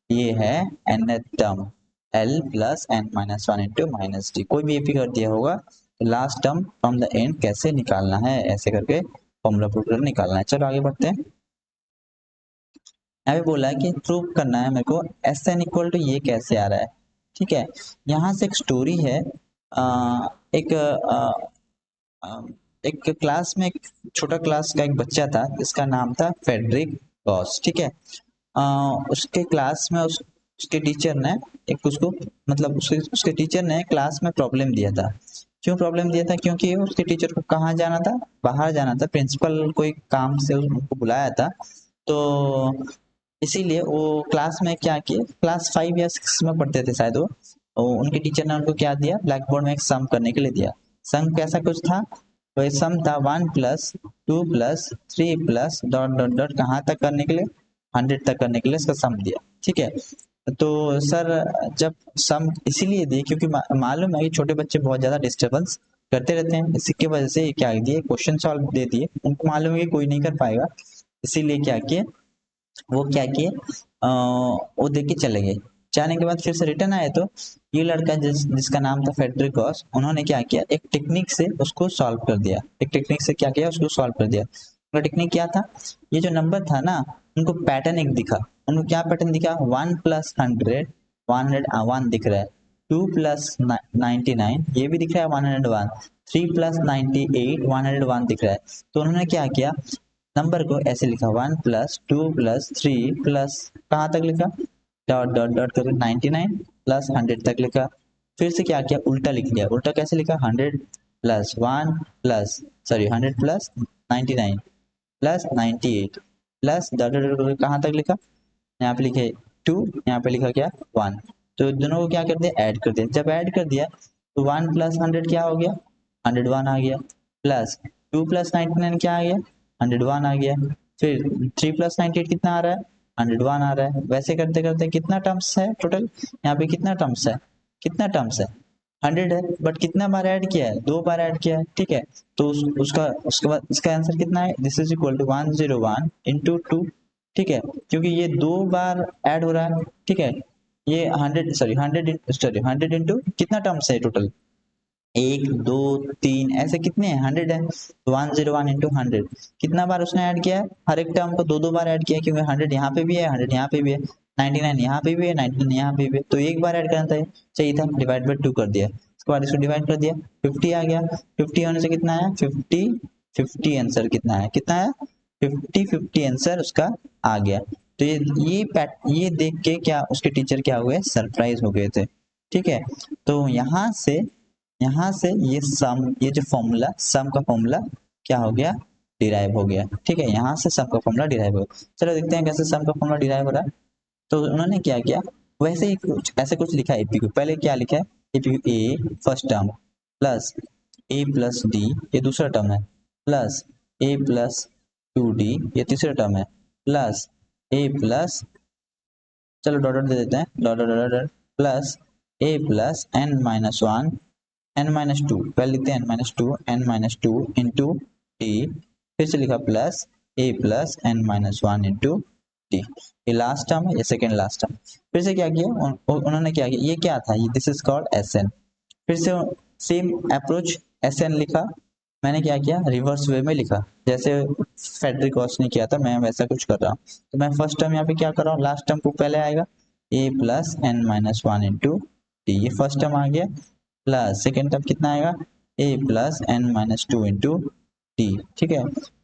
ये है nth term L plus n minus 1 into -d। कोई भी एपी कर दिया होगा तो last term from the end कैसे निकालना है, ऐसे करके फॉर्मूला पुट कर निकालना है। चलो आगे बढ़ते हैं। यहाँ पे बोला है कि प्रूव करना है मेरे को एस एन इक्वल टू ये कैसे आ रहा है, ठीक है। यहाँ से एक स्टोरी है, एक एक क्लास में, एक छोटा क्लास का एक बच्चा था जिसका नाम था फेडरिक गॉस, ठीक है। उसके क्लास में उसके टीचर ने एक उसको, मतलब उसके टीचर ने क्लास में प्रॉब्लम दिया था। क्यों प्रॉब्लम दिया था, क्योंकि उसके टीचर को कहाँ जाना था, बाहर जाना था, प्रिंसिपल कोई काम से उनको बुलाया था, तो इसीलिए वो क्लास में क्या किए, क्लास 5 या 6 में पढ़ते थे शायद वो, और उनके टीचर ने उनको क्या दिया, ब्लैक बोर्ड में एक सम करने के लिए दिया। सम कैसा कुछ था, तो ये सम था 1 + 2 + 3 + डॉट डॉट डॉट कहाँ तक करने के लिए, 100 तक करने के लिए इसका सम दिया। ठीक है, तो सर जब सम इसीलिए दिए क्योंकि मालूम है कि छोटे बच्चे बहुत ज्यादा डिस्टर्बेंस करते रहते हैं, इसी की वजह से क्या दिए, क्वेश्चन सॉल्व दे दिए, उनको मालूम है कि कोई नहीं कर पाएगा, इसीलिए क्या किए, वो क्या किए, वो देख के चले गए। जाने के बाद फिर से रिटर्न आए तो ये लड़का जिसका नाम था फेडरिकॉस, उन्होंने क्या किया, एक टेक्निक से उसको सॉल्व कर दिया। एक टेक्निक से क्या किया, उसको सॉल्व कर दिया। उनका टेक्निक क्या था, ये जो नंबर था ना, उनको पैटर्न एक दिखा। उनको क्या पैटर्न दिखा, 1 + 100, 101 दिख रहा है। 2 + 99 ये भी दिख रहा है 101। 3 + 98 101 दिख रहा है। तो उन्होंने क्या किया, नंबर को ऐसे लिखा, 1 + 2 + 3 कहाँ तक लिखा, डॉट डॉट डॉट करके 99 + 100 तक लिखा। फिर से क्या किया, उल्टा लिख लिया। उल्टा कैसे लिखा, 100 + 1 plus sorry 100 + 99 + 98 plus dot dot dot कहाँ तक लिखा, यहाँ पे लिखे 2, यहाँ पे लिखा क्या 1। तो दोनों को क्या कर दिया, ऐड कर दिया। जब ऐड कर दिया तो 1 + 100 क्या हो गया, 101 आ गया, प्लस 2 + 99 क्या आ गया, 101 आ गया। फिर 3 + 98 कितना आ रहा है, 101 आ रहा है। वैसे करते करते कितना टर्म्स है टोटल, यहाँ पे कितना टर्म्स है, कितना टर्म्स है, 100 है, बट कितना बार ऐड किया है, 2 बार ऐड किया है। ठीक है, तो उसके बाद इसका आंसर कितना है, दिस इज इक्वल टू 101 × 2। ठीक है, क्योंकि ये 2 बार ऐड हो रहा है। ठीक है, ये 100 इंटू कितना टर्म्स है टोटल, 1 2 3 ऐसे कितने हैं, 100 है। तो 101 × 100 कितना बार उसने ऐड किया है, हर एक टर्म को 2 2 बार ऐड किया है, क्योंकि 100 यहाँ पे भी है, 100 यहाँ पे भी है, 99 यहाँ पे भी है, 99 यहाँ पे भी है, तो एक बार ऐड करना चाहिए था, डिवाइड बाई 2 कर दिया। उसके बाद इसको डिवाइड कर दिया, 50 आ गया। 50 होने से कितना है, 50 50 आंसर कितना है, कितना है 50 50 आंसर उसका आ गया। तो ये देख के क्या उसके टीचर क्या हुए, सरप्राइज हो गए थे। ठीक है, तो यहाँ से ये जो फॉर्मूला, सम का फॉर्मूला क्या हो गया, डिराइव हो गया। ठीक है, यहाँ से सम का फॉर्मूला डिराइव हो गया। चलो देखते हैं कैसे सम का फॉर्मूला डिराइव हो रहा है। तो उन्होंने क्या किया, वैसे ही कुछ ऐसे कुछ लिखा है एपीक्यू। पहले क्या लिखा है, एपीक्यू ए first term plus a plus D ये दूसरा टर्म है, प्लस ए प्लस 2d ये तीसरा टर्म है, प्लस ए प्लस, चलो डॉट डॉट दे देते हैं, dot dot dot dot plus a plus n-1 n-2, पहले लिखते हैं n-2 इंटू डी, फिर से लिखा plus a plus n-1 into d. ये लास्ट टर्म है, ये सेकेंड लास्ट टर्म। फिर से क्या किया उन्होंने, क्या किया, ये क्या था, ये this is called S n. फिर से सेम अप्रोच, एस एन लिखा, मैंने क्या किया, रिवर्स वे में लिखा, जैसे फेडरिकॉस ने किया था, मैं वैसा कुछ कर रहा हूँ। तो मैं फर्स्ट टर्म यहाँ पे क्या कर रहा हूँ, लास्ट टर्म को पहले आएगा, ए प्लस n-1 इंटू डी, ये फर्स्ट टर्म आ गया, प्लस सेकेंड टर्म कितना आएगा, ए प्लस n-2 इंटू डी। ठीक है,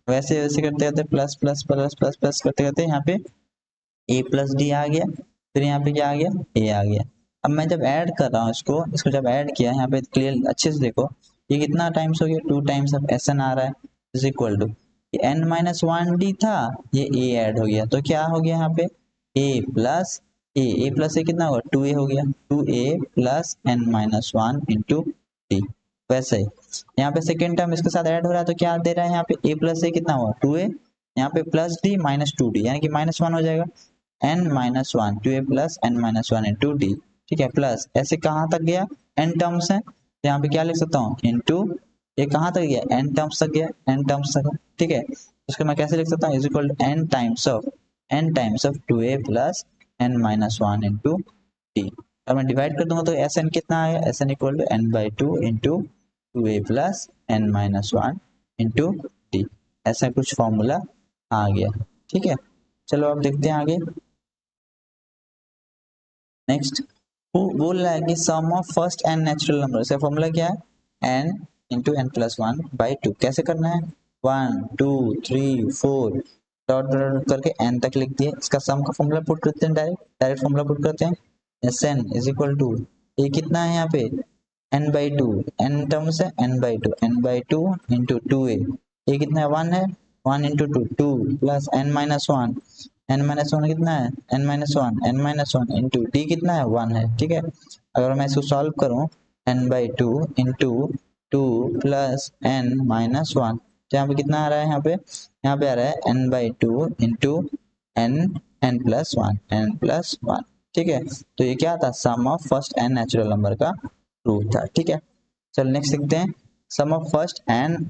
वैसे वैसे करते करते plus plus plus plus plus करते करते यहाँ पे ए प्लस डी आ गया, फिर यहाँ पे क्या आ गया, ए आ गया। अब मैं जब ऐड कर रहा हूँ इसको जब ऐड किया यहाँ पे क्लियर अच्छे से देखो, ये कितना टाइम्स हो गया, 2 टाइम्स ऑफ एस एन आ रहा है, is equal to n-1 d था, ये ए ऐड हो गया, तो क्या हो गया यहाँ पे, ए प्लस ए कितना होगा, 2a हो गया, 2a plus n-1 into D. वैसे ही यहाँ पे सेकेंड टर्म इसके साथ ऐड हो रहा है, तो क्या दे रहा है यहाँ पे, a प्लस ए कितना हुआ 2a, यहाँ पे प्लस डी माइनस 2d यानी कि -1 हो जाएगा, n-1 2a plus n-1 into d. ठीक है, प्लस ऐसे कहाँ तक गया, n टर्म्स है, तो यहाँ पे क्या लिख सकता हूँ, इंटू, ये कहाँ तक गया, n टर्म्स तक गया, n टर्म्स तक। ठीक है, उसको मैं कैसे लिख सकता हूँ, is equal to n times of 2a plus n-1 into d. अब मैं डिवाइड कर दूंगा तो एस एन कितना आया, S n equal to n/2 into 2a plus n-1 into d. ऐसा कुछ फॉर्मूला आ गया। ठीक है, चलो अब देखते हैं आगे। नेक्स्ट वो बोल रहा है कि sum of first n natural number, इसका फॉर्मूला क्या है, n इंटू n+1/2। कैसे करना है, 1 2 3 4 डॉट डॉट करके n तक लिख दिए। इसका सम का फॉर्मूला पुट करते हैं, डायरेक्ट फॉर्मूला पुट करते हैं, Sn इज इक्वल टू, ये कितना है यहाँ पे n/2, n टर्म्स है n/2 इंटू 2a, ये कितना है 1 है, one into two, two plus n minus one, n minus one कितना है, n minus one, n minus one into d कितना है, वन है, ठीक है। अगर मैं इसको सॉल्व करूं, n by two into two plus n minus one, तो यहाँ पे कितना आ रहा है, यहाँ पे आ रहा है n by two into n, n plus one, n plus one, ठीक है। तो ये क्या था, sum of first n natural number का प्रूफ था, ठीक है। चलो नेक्स्ट देखते हैं, sum of first and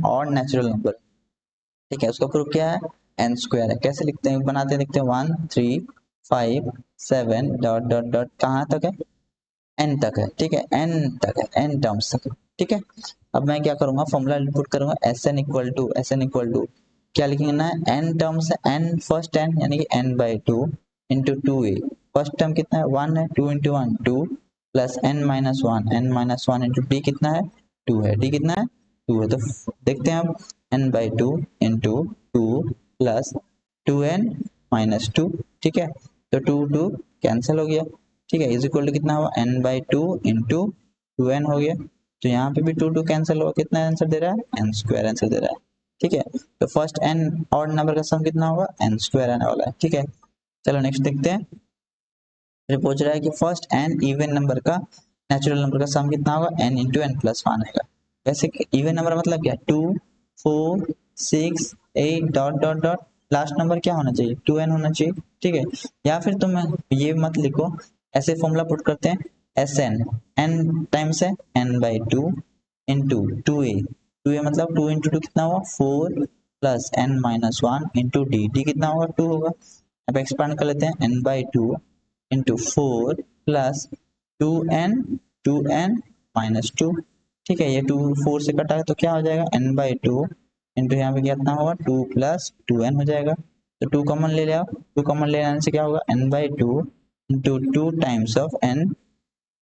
odd natural number, ठीक है। उसका प्रूफ क्या है, एन स्क्वायर है। कैसे लिखते हैं, बनाते हैं, देखते हैं, 1 3 5 7 डॉट डॉट डॉट कहाँ तक है, एन तक है, ठीक है, एन तक है, एन टर्म्स तक है, ठीक है। अब मैं क्या करूंगा, फॉर्मूला इनपुट करूंगा, एस एन इक्वल टू क्या लिखेंगे ना, एन टर्म्स है, एन फर्स्ट एन यानी कि n by two into two a, first term कितना है, वन है, two into one two plus n minus one into d कितना है, टू है, डी कितना है, टू है। तो देखते हैं अब, n by two into two plus two n minus two, ठीक है। तो टू टू कैंसिल हो गया, ठीक है, इज इक्वल टू कितना हुआ, n by two into two n हो गया। तो यहाँ पे भी टू टू कैंसिल हुआ, कितना आंसर दे रहा है, एन स्क्वायर आंसर दे रहा है, ठीक है। तो फर्स्ट एन ऑड नंबर का सम कितना होगा, एन स्क्वायर आने वाला है, ठीक है। चलो नेक्स्ट देखते हैं, फिर पूछ रहा है कि फर्स्ट एन इवन नंबर का नेचुरल नंबर का सम कितना होगा, n into n plus one आएगा। वैसे इवन नंबर मतलब क्या, 2 4 6 8 dot dot dot, last number क्या होना चाहिए, 2n होना चाहिए, ठीक है। या फिर तुम ये मत लिखो, ऐसे फॉर्मूला पुट करते हैं, एस एन, एन टाइम्स है n by two into two a मतलब टू इंटू टू कितना हुआ, four plus n minus one into D, d कितना होगा, टू होगा। अब एक्सपांड कर लेते हैं, n by two into four plus two n minus two, ठीक है। ये टू फोर से कटा है तो क्या हो जाएगा, एन बाई टू इंटू यहाँ पे कितना होगा, टू प्लस टू एन हो जाएगा। तो टू कॉमन ले लिया, टू कॉमन ले लेने से क्या होगा, n by two into two times of n,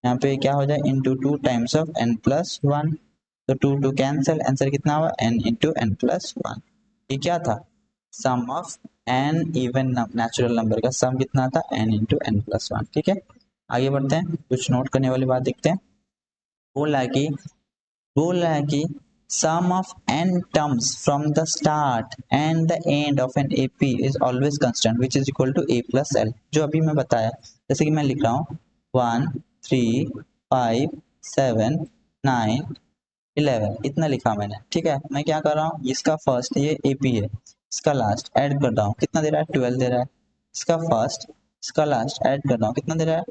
यहाँ पे क्या हो जाए, into two times of n plus one. तो टू टू कैंसिल, आंसर कितना हुआ, n into n plus one. ये क्या था, sum of n even natural number का सम कितना था, n into n plus one, ठीक है। आगे बढ़ते हैं, कुछ नोट करने वाली बात देखते हैं। बोला है कि sum of n terms from the start and the end of an AP is always constant which is equal to a plus l, जो अभी मैं बताया, जैसे कि मैं लिख रहा हूँ 1 3 5 7 9 11 इतना लिखा मैंने, ठीक है। मैं क्या कर रहा हूँ, इसका फर्स्ट ये AP है, इसका लास्ट ऐड कर रहा हूँ, कितना दे रहा है, 12 दे रहा है। इसका फर्स्ट इसका लास्ट ऐड कर रहा हूँ, कितना दे रहा है,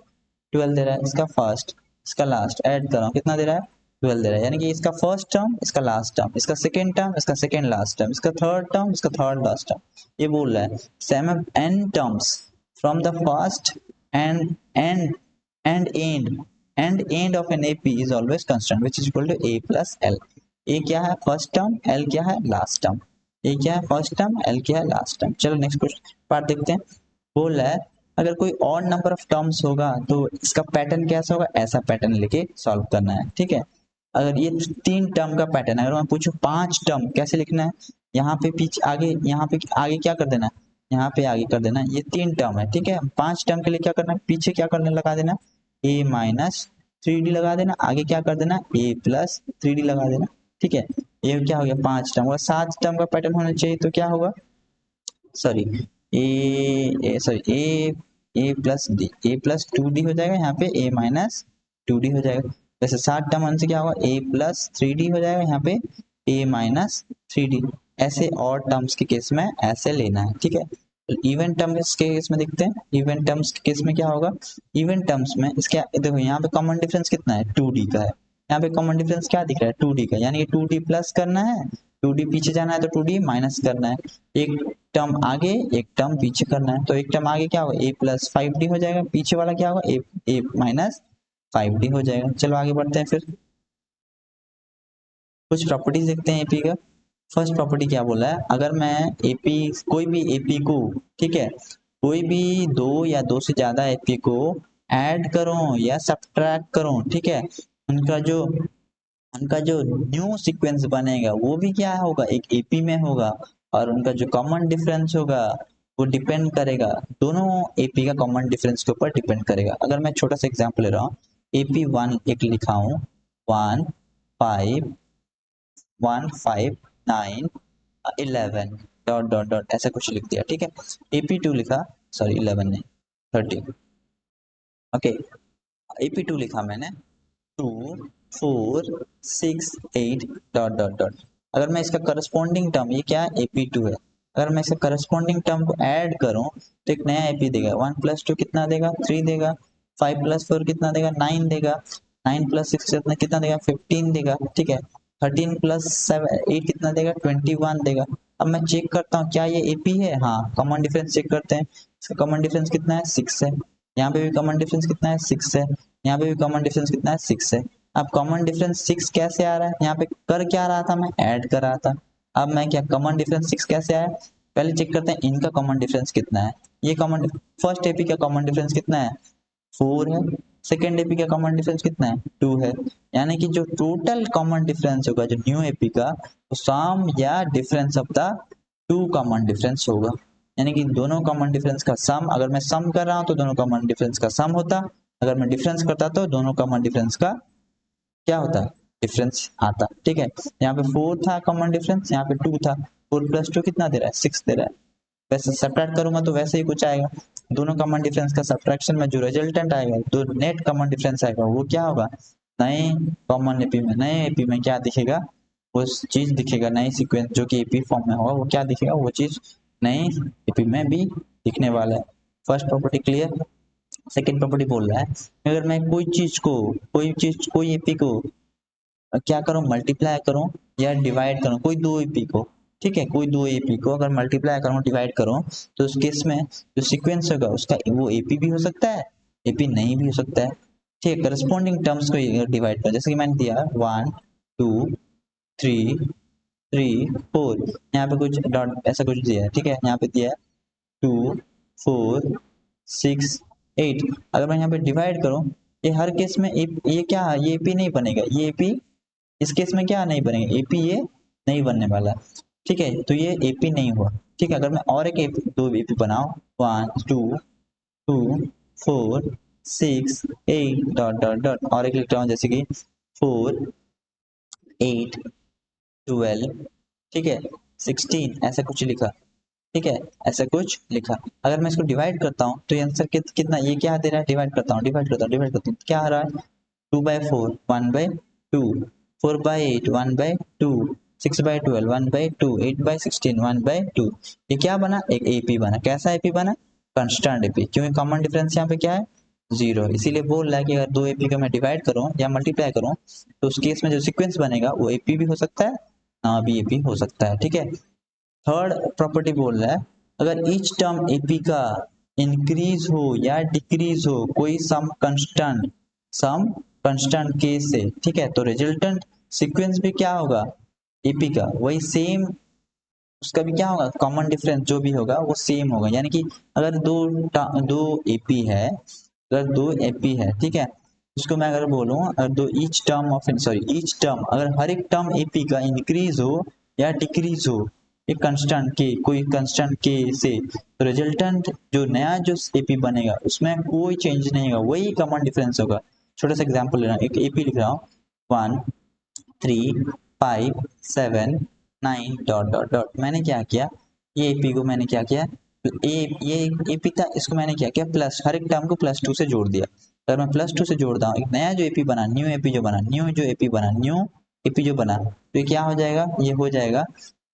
12 दे रहा है। इसका फर्स्ट इसका लास्ट ऐड कर रहा हूँ, कितना दे रहा है, 12 दे रहा है। यानी कि इसका फर्स्ट टर्म, इसका लास्ट टर्म, इसका सेकंड टर्म, इसका सेकंड लास्ट टर्म, इसका थर्ड टर्म, इसका थर्ड लास्ट टर्म, ये बोल रहा है sum of n terms from the first and and and end of an AP is always constant which is equal to a plus l। A क्या है first term, l क्या है last term, ए क्या है फर्स्ट टर्म, l क्या है last term. चलो next question part देखते हैं। बोल रहा है अगर कोई और नंबर ऑफ टर्म्स होगा तो इसका पैटर्न कैसा होगा, ऐसा पैटर्न लेके सॉल्व करना है, ठीक है। अगर ये तीन टर्म का पैटर्न, अगर मैं पूछूं पांच टर्म कैसे लिखना है, यहाँ पे पीछे आगे, यहाँ पे आगे क्या कर देना है, यहाँ पे आगे कर देना है। ये तीन टर्म है, ठीक है। पांच टर्म के लिए क्या करना है, पीछे क्या करने लगा देना, a माइनस थ्री डी लगा देना, आगे क्या कर देना, a प्लस थ्री डी लगा देना, ठीक है। ये क्या हो गया, पांच टर्म। और सात टर्म का पैटर्न होना चाहिए तो क्या होगा, सॉरी ए प्लस डी, ए प्लस टू डी हो जाएगा, यहाँ पे ए माइनस टू डी हो जाएगा। वैसे सात टर्म से क्या होगा, ए प्लस थ्री डी हो जाएगा, यहाँ पे ए माइनस थ्री डी। ऐसे और टर्म्स के केस में ऐसे लेना है, ठीक है। इवन टर्म्स के केस में देखते हैं, इवन टर्म्स के केस में क्या होगा, इवन टर्म्स में इसके देखो यहाँ पे कॉमन डिफरेंस कितना है, टू डी का है। यहाँ पे कॉमन डिफरेंस क्या दिख रहा है, टू डी का, यानी टू डी प्लस करना है, टू डी पीछे जाना है तो टू डी माइनस करना है। एक टर्म आगे एक टर्म पीछे करना है, तो एक टर्म आगे क्या होगा, ए प्लस फाइव डी हो जाएगा, पीछे वाला क्या होगा, ए माइनस फाइव डी हो जाएगा। चलो आगे बढ़ते हैं, फिर कुछ प्रॉपर्टीज देखते हैं एपी का। फर्स्ट प्रॉपर्टी क्या बोला है, अगर मैं एपी कोई भी एपी को, ठीक है, कोई भी दो या दो से ज्यादा एपी को ऐड करूं या सब्ट्रैक्ट करूं, ठीक है, उनका जो उनका जो न्यू सीक्वेंस बनेगा वो भी क्या होगा, एक एपी में होगा। और उनका जो कॉमन डिफरेंस होगा वो डिपेंड करेगा, दोनों एपी का कॉमन डिफरेंस के ऊपर डिपेंड करेगा। अगर मैं छोटा सा एग्जांपल ले रहा हूँ, AP1 एक लिखा हूँ, 1 5 1 5 9 11 डॉट डॉट डॉट ऐसा कुछ लिख दिया, ठीक है। AP2 लिखा, सॉरी 11 नहीं 13, ओके। AP2 लिखा मैंने 2 4 6 8 डॉट डॉट डॉट। अगर मैं इसका करस्पॉन्डिंग टर्म, ये क्या है AP2 है, अगर मैं इसका करस्पॉन्डिंग टर्म को ऐड करूं तो एक नया AP देगा। 1 + 2 कितना देगा, 3 देगा। 5 + 4 कितना देगा, 9 देगा। 9 + 6 कितना देगा, 15 देगा, ठीक है। 13 + 7 8 कितना देगा, 21 देगा। अब मैं चेक करता हूँ क्या ये AP है, हाँ। कॉमन डिफरेंस चेक करते हैं, इसका कॉमन डिफरेंस कितना है, 6 है। यहाँ पे भी कॉमन डिफरेंस कितना है, 6 है। यहाँ पे भी कॉमन डिफरेंस कितना है, 6 है। अब कॉमन डिफरेंस 6 कैसे आ रहा है, यहाँ पे कर क्या रहा था, मैं ऐड कर रहा था। अब मैं क्या, कॉमन डिफरेंस 6 कैसे आया, पहले चेक करते हैं इनका कॉमन डिफरेंस कितना है। ये कॉमन, फर्स्ट एपी का कॉमन डिफरेंस कितना है, 4 है। सेकेंड एपी का कॉमन डिफरेंस कितना है, 2 है। यानी कि जो टोटल कॉमन डिफरेंस होगा जो न्यू एपी का, वो सम या difference of the two common difference होगा। यानी कि दोनों कॉमन डिफरेंस का सम, अगर मैं सम कर रहा हूं तो दोनों कॉमन डिफरेंस का सम होता, अगर मैं डिफरेंस करता तो दोनों कॉमन डिफरेंस का क्या होता, डिफरेंस आता, ठीक है। यहाँ पे 4 था कॉमन डिफरेंस, यहाँ पे 2 था। 4 + 2 कितना दे रहा है, 6 दे रहा है। वैसे सब्ट्रैक्ट करूंगा तो वैसे ही कुछ आएगा। दोनों कॉमन डिफरेंस का सब्ट्रैक्शन में जो रिजल्टेंट आएगा, जो नेट कॉमन डिफरेंस आएगा, वो क्या होगा, नए कॉमन एपी में, नए एपी में क्या दिखेगा, वो चीज दिखेगा, नई सीक्वेंस जो कि एपी फॉर्म में होगा वो क्या दिखेगा, वो चीज नई एपी में भी दिखने वाला है। First property clear. Second property बोल रहा है, अगर मैं कोई चीज को, कोई एपी को क्या करूं, मल्टीप्लाई करूं या डिवाइड करूं, कोई दो एपी को, ठीक है, कोई दो एपी को अगर मल्टीप्लाई करूं, डिवाइड करूं, तो उस केस में जो सीक्वेंस होगा उसका वो एपी भी हो सकता है, एपी नहीं भी हो सकता है, ठीक है। करस्पॉन्डिंग टर्म्स को डिवाइड कर, जैसे कि मैंने दिया 1 2 3 3 4, यहाँ पे कुछ डॉट ऐसा कुछ दिया है, ठीक है। यहाँ पे दिया है 2 4 6 8। अगर मैं यहाँ पे डिवाइड करूं, ये हर केस में ये क्या है, ये एपी नहीं बनेगा, ये एपी इस केस में क्या नहीं बनेगा, एपी ये नहीं बनने वाला, ठीक है। तो ये एपी नहीं हुआ, ठीक है। अगर मैं और एक AP, दो एपी बनाऊं, 1 2 2 4 6 8 डॉट डॉट डॉट, और एक लिखता हूँ जैसे कि 4 8 12, ठीक है, 16 ऐसा कुछ लिखा, ठीक है, ऐसा कुछ लिखा। अगर मैं इसको डिवाइड करता हूँ तो ये आंसर कितना, ये क्या दे रहा है, डिवाइड करता हूँ क्या आ रहा है, 2/4 1/2, 4/8 1/2, 6/12 1/2, 8/16 1/2। ये क्या बना, एक एपी बना। कैसा एपी बना, कांस्टेंट एपी, क्योंकि कॉमन डिफरेंस यहाँ पे क्या है, 0। इसीलिए बोल रहा है कि अगर दो एपी को मैं डिवाइड करूं या मल्टीप्लाई करूं तो उस केस में जो सीक्वेंस बनेगा वो एपी भी हो सकता है, ना भी एपी हो सकता है, ठीक है। थर्ड प्रॉपर्टी बोल रहा है, अगर ईच टर्म एपी का इंक्रीज हो या डिक्रीज हो कोई सम कंस्टेंट के से, ठीक है, तो रिजल्टेंट सीक्वेंस भी क्या होगा, एपी का वही सेम, उसका भी क्या होगा, कॉमन डिफरेंस जो भी होगा वो सेम होगा। यानी कि अगर दो एपी है, अगर दो एपी है, ठीक है, उसको मैं अगर बोलूं, अगर दो each term of, sorry each term, अगर हर एक टर्म एपी का इंक्रीज हो या डिक्रीज हो एक कंस्टेंट के, कोई कंस्टेंट के से, तो रिजल्टेंट जो नया जो एपी बनेगा उसमें कोई चेंज नहीं होगा, वही कॉमन डिफरेंस होगा। छोटा सा एग्जांपल ले रहा हूँ, एक एपी लिख रहा हूँ 1 3 5 7 9 डॉट डॉट डॉट। मैंने क्या किया, ये एपी को मैंने क्या किया, ये एपी था, इसको मैंने क्या किया, प्लस हर एक टर्म को +2 से जोड़ दिया। अगर मैं +2 से जोड़ता हूँ, एक नया जो एपी बना, न्यू एपी जो बना, न्यू एपी जो बना, तो ये क्या हो जाएगा, ये हो जाएगा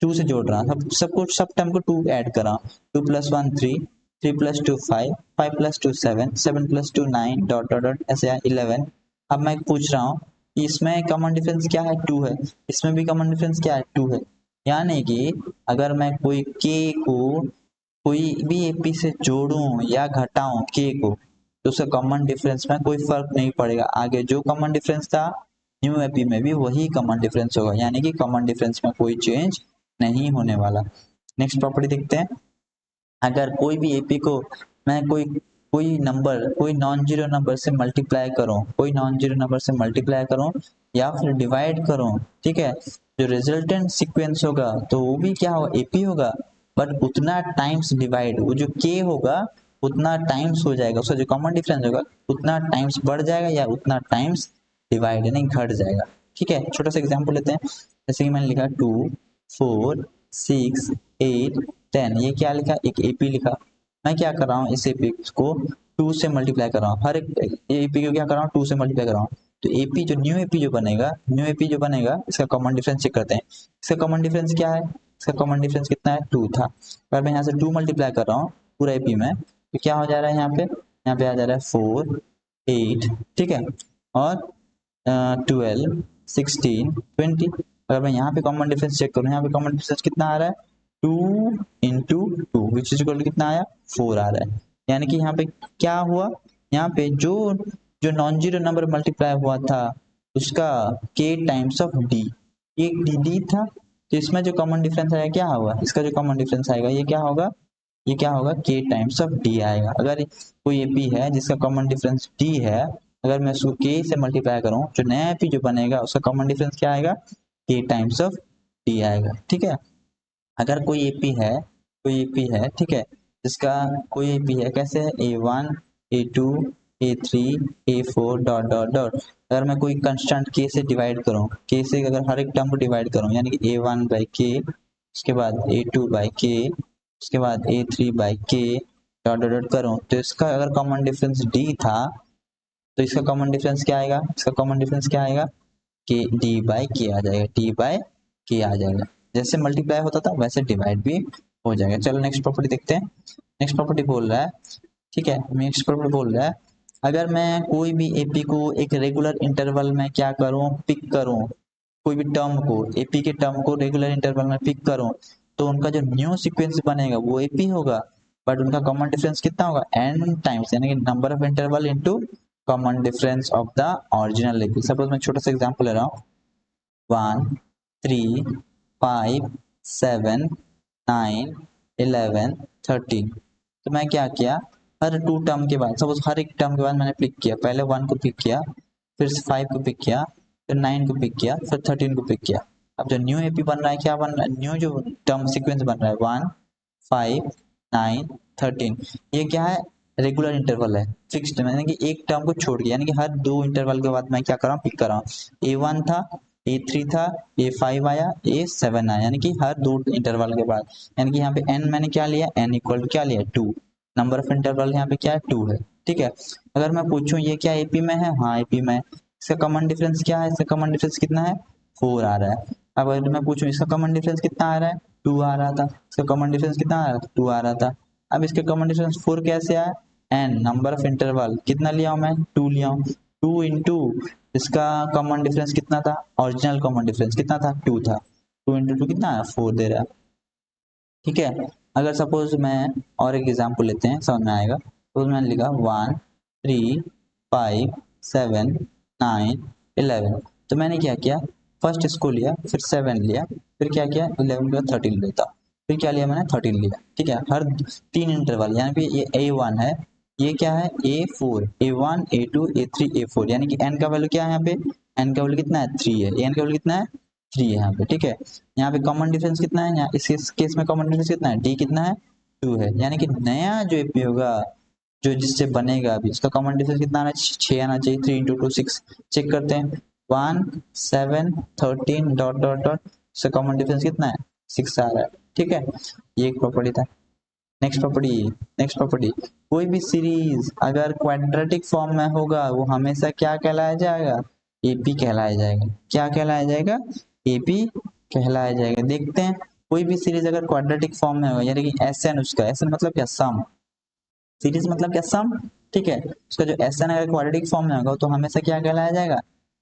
2 से जोड़ रहा हूँ, सब टर्म को 2 ऐड कर रहा हूँ। 2 + 1 3, 3 + 2 5, 5 + 2 7, 7 + 2 9 डॉट डॉट डॉट ऐसे 11। अब मैं पूछ रहा हूँ, इसमें कॉमन डिफरेंस क्या है, 2 है, इसमें भी कॉमन डिफरेंस क्या है, 2 है। यानी कि अगर मैं कोई के को कोई भी एपी से जोड़ूं या घटाऊं के को, तो उसका कॉमन डिफरेंस में कोई फर्क नहीं पड़ेगा, आगे जो कॉमन डिफरेंस था न्यू एपी में भी वही कॉमन डिफरेंस होगा, यानी कि कॉमन डिफरेंस में कोई चेंज नहीं होने वाला। नेक्स्ट प्रॉपर्टी देखते हैं, अगर कोई भी एपी को मैं कोई नंबर, कोई नॉन जीरो नंबर से मल्टीप्लाई करूं, कोई नॉन जीरो नंबर से मल्टीप्लाई करूं या फिर डिवाइड करूं, ठीक है, जो रिजल्टेंट सीक्वेंस होगा तो वो भी क्या होगा, एपी होगा, बट उतना टाइम्स डिवाइड, वो जो के होगा उतना टाइम्स हो जाएगा, उसका जो कॉमन डिफरेंस होगा उतना टाइम्स बढ़ जाएगा या उतना टाइम्स डिवाइड यानी घट जाएगा, ठीक है। छोटा सा एग्जांपल लेते हैं, जैसे कि मैंने लिखा 2 4 6 8 10, ये क्या लिखा, एक एपी लिखा। मैं क्या कर रहा हूँ, इस एपी को 2 से मल्टीप्लाई कर रहा हूँ, हर एक एपी को क्या कर रहा हूँ 2 से मल्टीप्लाई कर रहा हूँ। तो एपी जो न्यू एपी जो बनेगा, न्यू एपी जो बनेगा, इसका कॉमन डिफरेंस चेक करते हैं। इसका कॉमन डिफरेंस क्या है, इसका कॉमन डिफरेंस कितना है, 2 था। अगर मैं यहाँ से 2 मल्टीप्लाई कर रहा हूँ पूरा एपी में, तो क्या हो जा रहा है, यहाँ पे आ जा रहा है 4 8, ठीक है, और 12 16 20। अगर मैं यहाँ पे कॉमन डिफरेंस चेक करूँ, यहाँ पे कॉमन डिफरेंस कितना आ रहा है, 2 into two which is equal to कितना आया, 4 आ रहा है। यानी कि यहाँ पे क्या हुआ, यहाँ पे जो जो नॉन जीरो नंबर मल्टीप्लाई हुआ था उसका k टाइम्स ऑफ डी, ये डी था। तो इसमें जो कॉमन डिफरेंस आएगा क्या होगा, इसका जो कॉमन डिफरेंस आएगा ये क्या होगा, ये क्या होगा, k टाइम्स ऑफ डी आएगा। अगर कोई एपी है जिसका कॉमन डिफरेंस d है, अगर मैं उसको k से मल्टीप्लाई करूं, जो नया एपी जो बनेगा उसका कॉमन डिफरेंस क्या आएगा, k टाइम्स ऑफ d आएगा, ठीक है। अगर कोई एपी है, कोई एपी है, ठीक है, जिसका कोई एपी है, कैसे है, A1 A2 A3 A4 dot dot dot. अगर मैं कोई कंस्टेंट k से डिवाइड करूं, k से अगर हर एक टर्म को डिवाइड करूं, यानी कि A1 बाई k, उसके बाद A2 बाई k, उसके बाद A3 by k dot dot dot करूं, तो इसका अगर कॉमन डिफरेंस d था, तो इसका कॉमन डिफरेंस क्या आएगा, इसका कॉमन डिफरेंस क्या आएगा, के डी बाई के आ जाएगा, डी बाई के आ जाएगा। जैसे मल्टीप्लाई होता था वैसे डिवाइड भी हो जाएगा। चलो नेक्स्ट प्रॉपर्टी देखते हैं। नेक्स्ट प्रॉपर्टी बोल रहा है, ठीक है, नेक्स्ट प्रॉपर्टी बोल रहा है, अगर मैं कोई भी एपी को एक रेगुलर इंटरवल में क्या करूं, पिक करूं, कोई भी टर्म को, एपी के टर्म को रेगुलर इंटरवल में पिक करूं, तो उनका जो न्यू सीक्वेंस बनेगा वो एपी होगा, बट उनका कॉमन डिफरेंस कितना होगा, n टाइम्स, यानी कि number of interval into common difference of the original AP. Suppose मैं छोटा सा एग्जांपल ले रहा हूँ, 1 3 5 7 9 11 13। तो मैं क्या किया, हर टू टर्म के बाद, सपोज हर एक टर्म के बाद मैंने पिक किया, पहले 1 को पिक किया, फिर 5 को पिक किया, फिर 9 को पिक किया, फिर 13 को पिक किया। अब जो न्यू एपी बन रहा है, क्या बन रहा है, न्यू जो टर्म सीक्वेंस बन रहा है, 1 5 9 13, ये क्या है, रेगुलर इंटरवल है, फिक्स्ड, यानी कि एक टर्म को छोड़ के, यानी कि हर दो इंटरवल के बाद मैं क्या कर रहा हूँ, पिक कर रहा हूँ। A1 था, A3 था, A5 आया, A7 आया, यानी कि हर दो इंटरवल के बाद, यानी कि यहाँ पे n मैंने क्या लिया, n इक्वल टू क्या लिया, 2। नंबर ऑफ इंटरवल यहाँ पे क्या है, 2 है, ठीक है। अगर मैं पूछूं ये क्या एपी में है, हाँ एपी में। इसका कॉमन डिफरेंस क्या है, इसका कॉमन डिफरेंस कितना है, 4 आ रहा है। अब अगर मैं पूछूं इसका कॉमन डिफरेंस कितना आ रहा है, 2 आ रहा था। इसका कॉमन डिफरेंस कितना आ रहा था, 2 आ रहा था। अब इसके कॉमन डिफरेंस 4 कैसे आया, n नंबर ऑफ इंटरवल कितना लिया हूं मैं, 2 लिया हूं, 2 इंटू इसका कॉमन डिफरेंस कितना था, ओरिजिनल कॉमन डिफरेंस कितना था, 2 था, 2 इंटू 2 कितना है, 4 दे रहा है, ठीक है। अगर सपोज मैं और एक एग्जांपल लेते हैं, समझ में आएगा। सपोज मैंने लिखा 1 3 5 7 9 11। तो मैंने क्या किया, फर्स्ट इसको लिया, फिर 7 लिया, फिर क्या किया, 11 का 13 लेता, फिर क्या लिया मैंने, 13 लिया, ठीक है। हर तीन इंटरवल, यानी कि ये A1 है, ये क्या है, A4, A1 A2 A3 A4, यानी कि n का वैल्यू क्या है, यहाँ पे n का वैल्यू कितना है, 3 है, n का वैल्यू कितना है, 3 है यहाँ पे, ठीक है। यहाँ पे कॉमन डिफरेंस कितना है, यहाँ इस केस में कॉमन डिफरेंस कितना है, d कितना है, 2 है, यानी कि नया जो एपी होगा, जो जिससे बनेगा अभी, उसका कॉमन डिफरेंस कितना आना चाहिए, 6 आना चाहिए, 3 इंटू 2 6। चेक करते हैं, 1 7 13 डॉट डॉट डॉट, इसका कॉमन डिफरेंस कितना है, 6 आ रहा है, ठीक है। ये एक प्रॉपर्टी था। नेक्स्ट प्रॉपर्टी, नेक्स्ट प्रॉपर्टी, कोई भी सीरीज अगर क्वाड्रेटिक फॉर्म में होगा वो हमेशा क्या कहलाया जाएगा, एपी कहलाया जाएगा। क्या कहलाया जाएगा, एपी कहलाया जाएगा। देखते हैं, कोई भी सीरीज अगर क्वाड्रेटिक फॉर्म में होगा, यानी कि एस एन, उसका एस एन मतलब क्या, सम, सीरीज मतलब क्या, सम, ठीक है। उसका जो एस एन अगर क्वाड्रेटिक फॉर्म में होगा तो हमेशा क्या कहलाया जाएगा,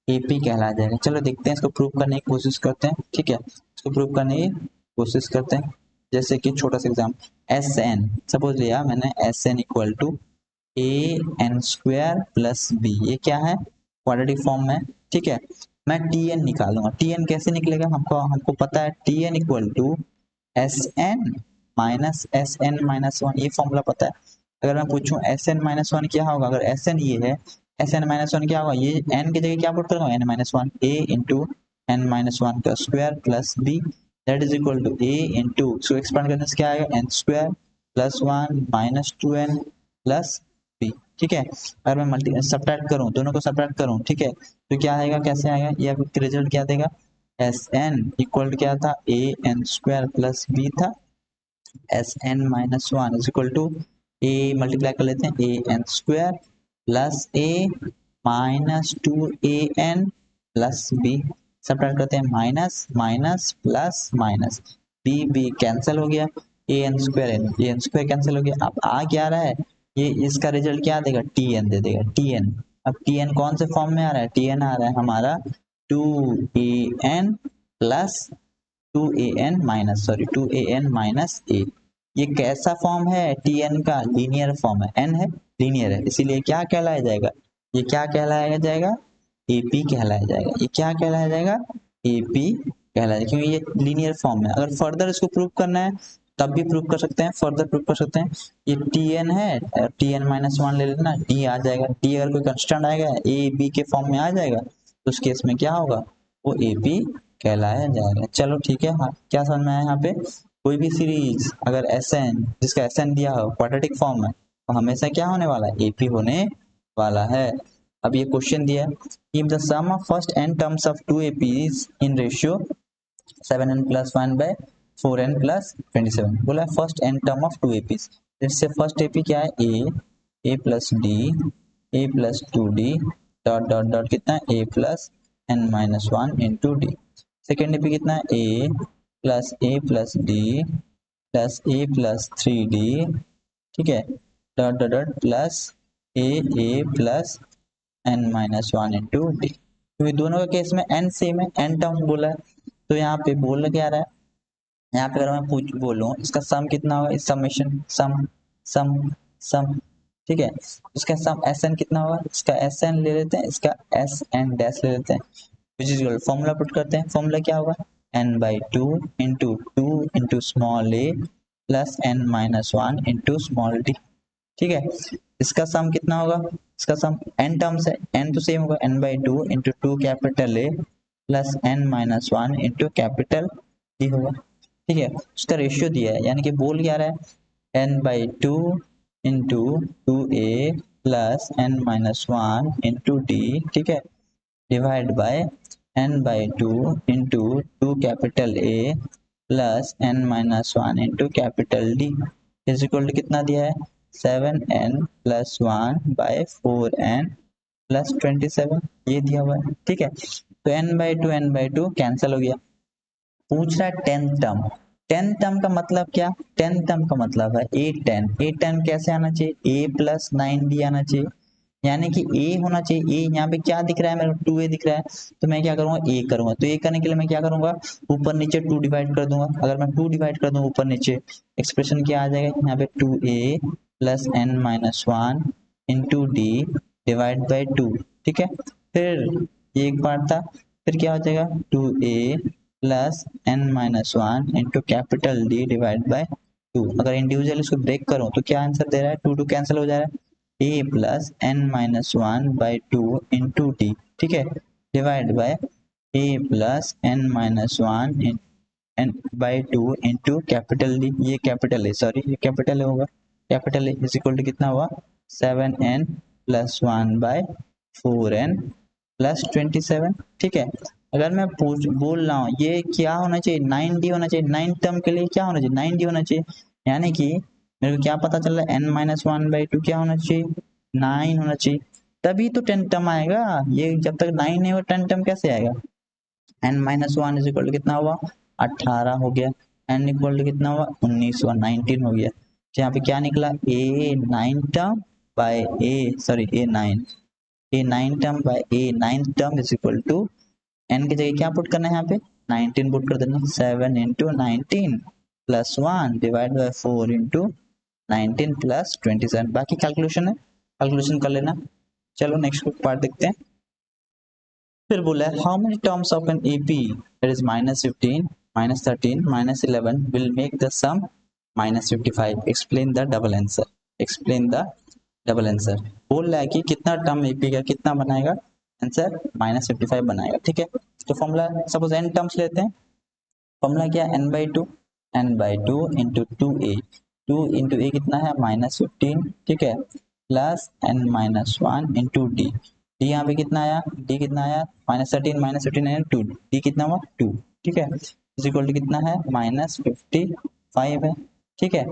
एपी कहलाया जाएगा। चलो देखते हैं, इसको प्रूव करने की कोशिश करते हैं, ठीक है, इसको प्रूव करने की कोशिश करते हैं। जैसे कि छोटा सा एग्जाम्पल, एस एन, सपोज लिया मैंने S n equal to a n square plus b, ये क्या है, क्वाड्रेटिक फॉर्म में, ठीक है। मैं टी एन निकालूंगा, टी एन कैसे निकलेगा, हमको हमको पता है, T n equal to S n minus one, ये फॉर्मूला पता है। अगर मैं पूछूं एस एन माइनस वन क्या होगा, अगर एस एन ये है, एस एन माइनस वन क्या होगा, ये एन की जगह क्या पुट करूंगा, n minus one, a into n minus one का square plus b, that is equal to a into, so expand करने से क्या आएगा, n square plus one minus two n plus b, ठीक है। अगर मैं मल्टी सब्ट्रैक्ट करूं, दोनों को सब्ट्रैक्ट करूं, ठीक है, तो क्या आएगा, कैसे आएगा, ये रिजल्ट क्या देगा, एस एन इक्वल टू क्या था, a n square plus b था, S n minus one is equal to a multiply कर लेते हैं, a n square plus a minus two a n plus b, subtract करते हैं, minus minus plus minus, b b cancel हो गया, ए n square cancel हो गया। अब आ क्या रहा है, ये इसका रिजल्ट क्या देगा, टी एन दे देगा, टी एन। अब टी एन कौन से फॉर्म में आ रहा है, टी एन आ रहा है हमारा two a n plus two a n minus sorry two a n minus a. ये कैसा फॉर्म है, टी एन का लीनियर फॉर्म है, एन है लीनियर है, इसीलिए क्या कहलाया जाएगा, ये क्या कहलाया जाएगा, एपी कहलाया जाएगा। ये क्या कहलाया जाएगा, एपी कहलाया जाएगा, क्योंकि ये लीनियर फॉर्म है। अगर फर्दर इसको प्रूव करना है तब भी प्रूव कर सकते हैं, फर्दर प्रूव कर सकते हैं। ये टी एन है, टी एन माइनस वन ले लेना, डी आ जाएगा, डी अगर कोई कंस्टेंट आएगा ए बी के फॉर्म में आ जाएगा तो उस केस में क्या होगा, वो एपी कहलाया जाएगा। चलो ठीक है, हाँ क्या समझ में आया यहाँ पे, कोई भी सीरीज अगर एस एन जिसका एस एन दिया हो क्वाड्रेटिक फॉर्म में तो हमेशा क्या होने वाला है, एपी होने वाला है। अब ये क्वेश्चन दिया है, if the sum of first n terms of two APs in ratio 7n plus 1 by 4n plus 27, बोला है first n term of two APs, इससे फर्स्ट AP क्या है, a plus d, a plus 2d dot dot dot कितना है, a plus n minus 1 into d, second AP कितना है, a plus d plus a plus 3d, ठीक है, dot dot dot plus a plus n minus one into D, क्योंकि दोनों के case में n सेम है, n टर्म्स बोला है, तो यहाँ पे बोल क्या रहा है, यहाँ पे अगर मैं पूछ बोलूँ इसका सम कितना होगा, इस समेशन सम सम सम, ठीक है, इसका सम एस एन कितना होगा, इसका एस एन ले लेते हैं, इसका एस एन डैश ले लेते हैं, which is equal formula put करते हैं, फॉर्मूला क्या होगा, n by two into small a plus n minus one into small d, ठीक है। इसका सम कितना होगा, इसका सम n टर्म्स है, n तो सेम होगा, n by two into two capital a plus n minus one into capital d होगा, ठीक है। उसका रेशियो दिया है, यानी कि बोल क्या रहा है, n by two into two a plus n minus one into d, ठीक है, divide by n by two into two capital a plus n minus one into capital d is equal to कितना दिया है, 7n plus one by 4n plus 27, ये दिया हुआ है, ठीक है। तो n बाई टू कैंसिल हो गया, पूछ रहा है टेंथ टर्म, टेंथ टर्म का मतलब क्या, टेंथ टर्म का मतलब है ए टेन कैसे आना चाहिए, a प्लस नाइन डी आना चाहिए, यानी कि a होना चाहिए, a यहाँ पे क्या दिख रहा है मेरे को 2a दिख रहा है, तो मैं क्या करूंगा, a करूंगा, तो a करने के लिए मैं क्या करूंगा, ऊपर नीचे 2 डिवाइड कर दूंगा, अगर मैं 2 डिवाइड कर दूं ऊपर नीचे, एक्सप्रेशन क्या आ जाएगा, यहाँ पे 2a plus n minus one into D divide by two, ठीक है। फिर ये एक बार था, फिर क्या हो जाएगा, 2a plus n minus one into capital D divide by two, अगर इंडिविजुअल इसको ब्रेक करूं तो क्या आंसर दे रहा है, 2 कैंसिल हो जा रहा है, a plus n minus one by two into d, ठीक है, divide by a plus n minus one n by two into capital d, ये कैपिटल है, सॉरी ये कैपिटल है होगा, कैपिटल इज इक्वल टू कितना हुआ, 7n plus one by 4n plus 27, ठीक है। अगर मैं पूछ बोल रहा हूँ ये क्या होना चाहिए, 9d होना चाहिए, 9 टर्म के लिए क्या होना चाहिए, 9d होना चाहिए, यानी कि मेरे को क्या पता चल रहा है, n minus one by to क्या होना चाहिए, 9 होना चाहिए, तभी तो 10 टर्म आएगा, ये जब तक 9 नहीं हो 10 टर्म कैसे आएगा, n minus one is equal to कितना हुआ, 18 हो गया, n इक्वल टू कितना हुआ, 19 हुआ, 19 हो गया, तो यहाँ पे क्या निकला, a9 term by a9 term by a9 term is equal to n की जगह क्या पुट करना है, यहाँ पे 19 पुट कर देना, 7 into 19 plus one divide by 4 into 19 plus 27, बाकी कैलकुलेशन है, कैलकुलेशन कर लेना। चलो नेक्स्ट पार्ट देखते हैं। फिर बोला है how many terms of an AP that is -15 -13 -11 will make the sum -55, explain the double answer, explain the double answer, बोल रहा है कि कितना टर्म एपी का कितना बनाएगा आंसर, -55 बनाएगा, ठीक है। तो फॉर्मूला सपोज n टर्म्स लेते हैं, फॉर्मूला क्या, n by two into two into a कितना है -15, ठीक है, plus n minus one into D, d यहाँ पे कितना आया, डी कितना आया -13 है 2, डी कितना हुआ 2, ठीक है, इज इक्वल टू कितना है -55 है, ठीक है।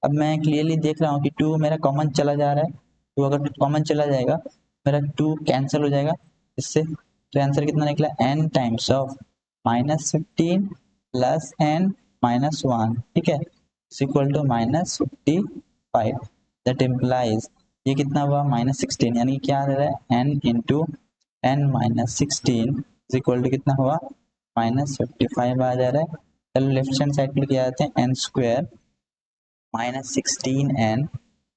अब मैं क्लियरली देख रहा हूँ कि 2 मेरा कॉमन चला जा रहा है, तो अगर कॉमन चला जाएगा मेरा 2 कैंसिल हो जाएगा इससे, तो आंसर कितना निकला n times of -15 plus n -1, ठीक है, is equal to -55, that implies ये कितना हुआ -16, यानी क्या दे रहा है n into n -16 is equal to कितना हुआ -55 आ जा रहा है। चलो लेफ्ट हैंड साइड पे लेके आते हैं, n square -16n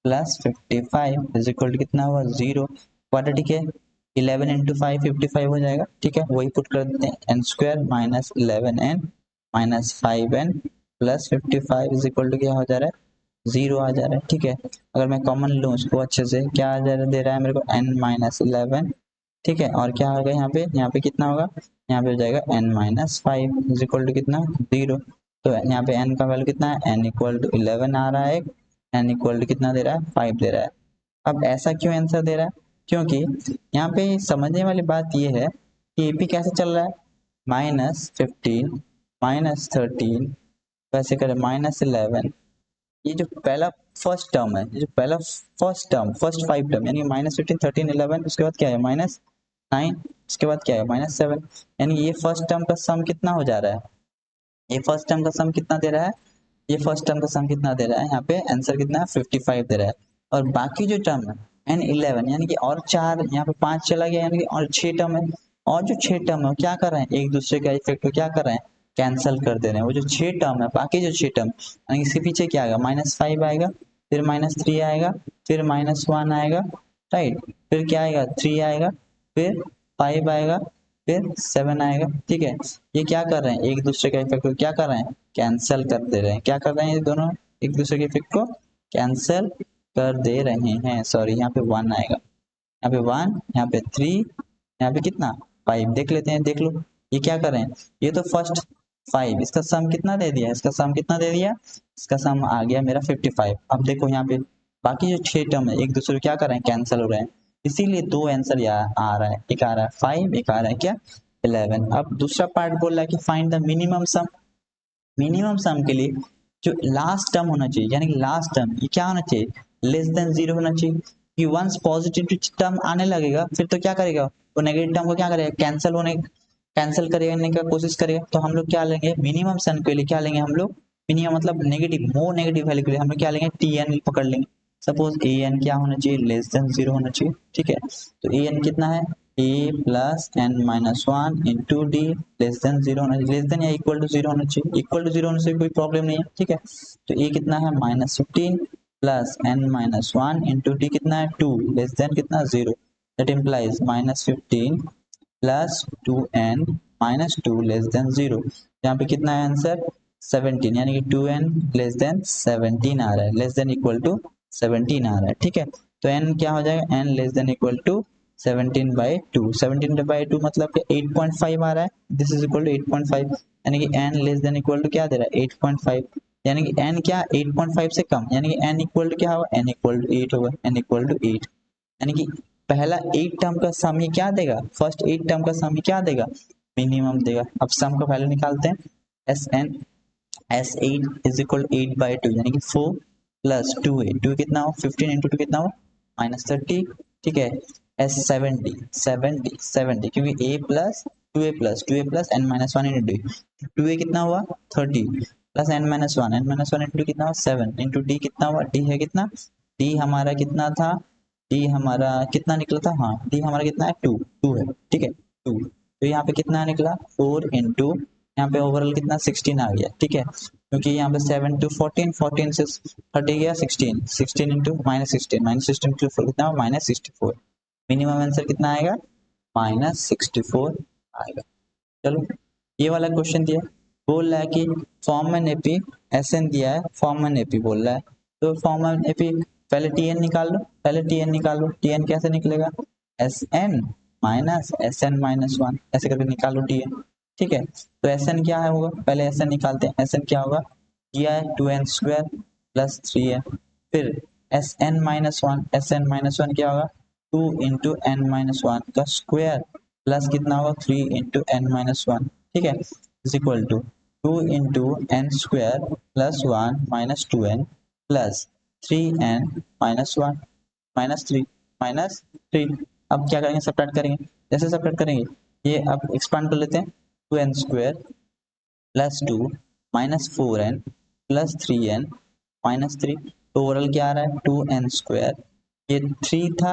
plus 55 is equal to कितना हुआ 0, क्वाड्रेटिक है 11 इंटू 5 55 हो जाएगा, ठीक है, वही पुट कर देते हैं n square -11n -5n plus 55 is equal to क्या हो जा रहा है 0 आ जा रहा है, ठीक है। अगर मैं कॉमन लूँ उसको अच्छे से, क्या आ जा रहा दे रहा है मेरे को n-11, ठीक है, और क्या होगा यहाँ पे कितना होगा, यहाँ पे हो जाएगा n-5 इज इक्वल टू कितना 0, तो यहाँ पे n का वैल्यू कितना है n इक्वल टू 11 आ रहा है, n इक्वल टू कितना दे रहा है 5 दे रहा है। अब ऐसा क्यों आंसर दे रहा है, क्योंकि यहाँ पे समझने वाली बात ये है कि एपी कैसे चल रहा है, -15 -13 वैसे करें -11, ये जो पहला फर्स्ट टर्म है, ये जो पहला फर्स्ट टर्म फर्स्ट 5 टर्म यानी -15 13 11, उसके बाद क्या है -9, उसके बाद क्या है -7, यानी ये फर्स्ट टर्म का सम कितना हो जा रहा है, ये फर्स्ट टर्म का सम कितना दे रहा है, ये फर्स्ट टर्म का सम कितना दे रहा है, यहाँ पे आंसर कितना है 55 दे रहा है। और बाकी जो टर्म है n11 यानी कि और 4 यहाँ पे 5 चला गया, यानी कि और 6 टर्म है, और जो 6 टर्म है क्या कर रहे हैं एक दूसरे का इफेक्ट को क्या कर रहे हैं कैंसिल कर दे रहे हैं। वो जो 6 टर्म है बाकी जो 6 टर्म यानी इसके पीछे क्या आएगा -5 आएगा, फिर -3 आएगा, फिर -1 आएगा, राइट, फिर क्या आएगा 3 आएगा, फिर 5 आएगा, फिर 7 आएगा, ठीक है। ये क्या कर रहे हैं एक दूसरे का इफेक्ट को क्या कर रहे हैं कैंसिल कर दे रहे हैं, क्या कर रहे हैं ये दोनों एक दूसरे के इफेक्ट को कैंसिल कर दे रहे हैं, सॉरी यहाँ पे 1 आएगा, यहाँ पे 1, यहाँ पे 3, यहाँ पे कितना 5, देख लेते हैं, देख लो ये क्या कर रहे हैं, ये तो फर्स्ट 5 इसका सम कितना दे दिया, इसका सम कितना दे दिया, इसका सम आ गया मेरा 55। अब देखो यहाँ पे बाकी जो 6 टर्म है एक दूसरे को क्या कर रहे हैं कैंसिल हो रहे हैं, इसीलिए दो आंसर यहाँ आ रहा है, एक आ रहा है 5, एक आ रहा है क्या 11। अब दूसरा पार्ट बोल रहा है कि find the minimum some, minimum सम के लिए जो लास्ट टर्म होना चाहिए यानी कि लास्ट टर्म ये क्या होना चाहिए लेस देन 0 होना चाहिए, कि वंस पॉजिटिव टर्म आने लगेगा फिर तो क्या करेगा वो नेगेटिव टर्म को क्या करेगा कैंसिल करने का कोशिश करेगा। तो हम लोग क्या लेंगे मिनिमम सम के लिए, क्या लेंगे हम लोग मिनिमम मतलब नेगेटिव मोर नेगेटिव वैल्यू के लिए हम लोग क्या लेंगे टी पकड़ लेंगे। सपोज ए एन क्या होना चाहिए लेस देन 0 होना चाहिए, ठीक है, तो ए एन कितना है a plus n minus one into d less than 0 होना चाहिए, लेस देन या इक्वल टू 0 होना चाहिए, इक्वल टू 0 होने से कोई प्रॉब्लम नहीं है, ठीक है। तो a कितना है -15 plus n minus one into d कितना है 2 लेस देन कितना 0, that implies -15 plus 2n minus 2 less than 0, यहाँ पे कितना है आंसर 17, यानी कि 2n लेस देन 17 आ रहा है, लेस देन इक्वल टू 17 आ रहा है, ठीक है। तो n क्या हो जाएगा n less than equal to 17/2, 17/2 मतलब कि 8.5 आ रहा है, दिस इज इक्वल टू 8.5, यानी कि n less than equal to क्या दे रहा है 8.5, यानी कि n क्या 8.5 से कम, यानी कि n इक्वल टू क्या होगा n इक्वल टू 8 होगा, n इक्वल टू 8, यानी कि पहला 8 टर्म का सम ही क्या देगा, फर्स्ट 8 टर्म का सम ही क्या देगा मिनिमम देगा। अब सम का वैल्यू निकालते हैं, S8 इज इक्वल 8/2 यानी कि 4 प्लस 2a, 2 कितना हो 15 इंटू 2 कितना हो -30, ठीक है। S70 70 क्योंकि a plus n minus one into D, 2a कितना हुआ 30 plus n minus one into कितना हुआ 7 इंटू डी कितना हुआ डी है कितना, डी हमारा कितना था, डी हमारा कितना निकला था, हाँ डी हमारा कितना है 2 2 है, ठीक है 2, तो यहाँ पे कितना निकला 4 इंटू यहाँ पे ओवरऑल कितना 16 आ गया, ठीक है, क्योंकि यहाँ पे 7 टू 14 14 से 30 गया 16 16 इंटू -16 टू कितना -64, मिनिमम आंसर कितना आएगा -64 आएगा। चलो ये वाला क्वेश्चन दिया, बोल रहा है कि फॉर्म एन एपी एसएन दिया है, फॉर्म एन एपी बोल रहा है, तो फॉर्म एन एपी पहले टीएन निकाल लो, पहले टीएन निकाल लो, टीएन कैसे निकलेगा S n minus S n minus one ऐसे करके निकालो टीएन, ठीक है। तो एसएन क्या है होगा पहले एसएन निकालते हैं, एसएन क्या होगा किया है 2n स्क्वायर प्लस 3n, फिर एसएन माइनस वन क्या होगा 2 × n-1 का स्क्वायर प्लस कितना होगा 3 × n-1, ठीक है, इज इक्वल टू 2 × n² plus 1 minus 2n plus 3n-1 minus 3 minus 3। अब क्या करेंगे, सब्ट्रैक्ट करेंगे। जैसे सब्ट्रैक्ट करेंगे ये अब एक्सपांड कर लेते हैं, 2n² plus 2 minus 4n plus 3n minus 3। तो ओवरऑल क्या आ रहा है 2n², ये 3 था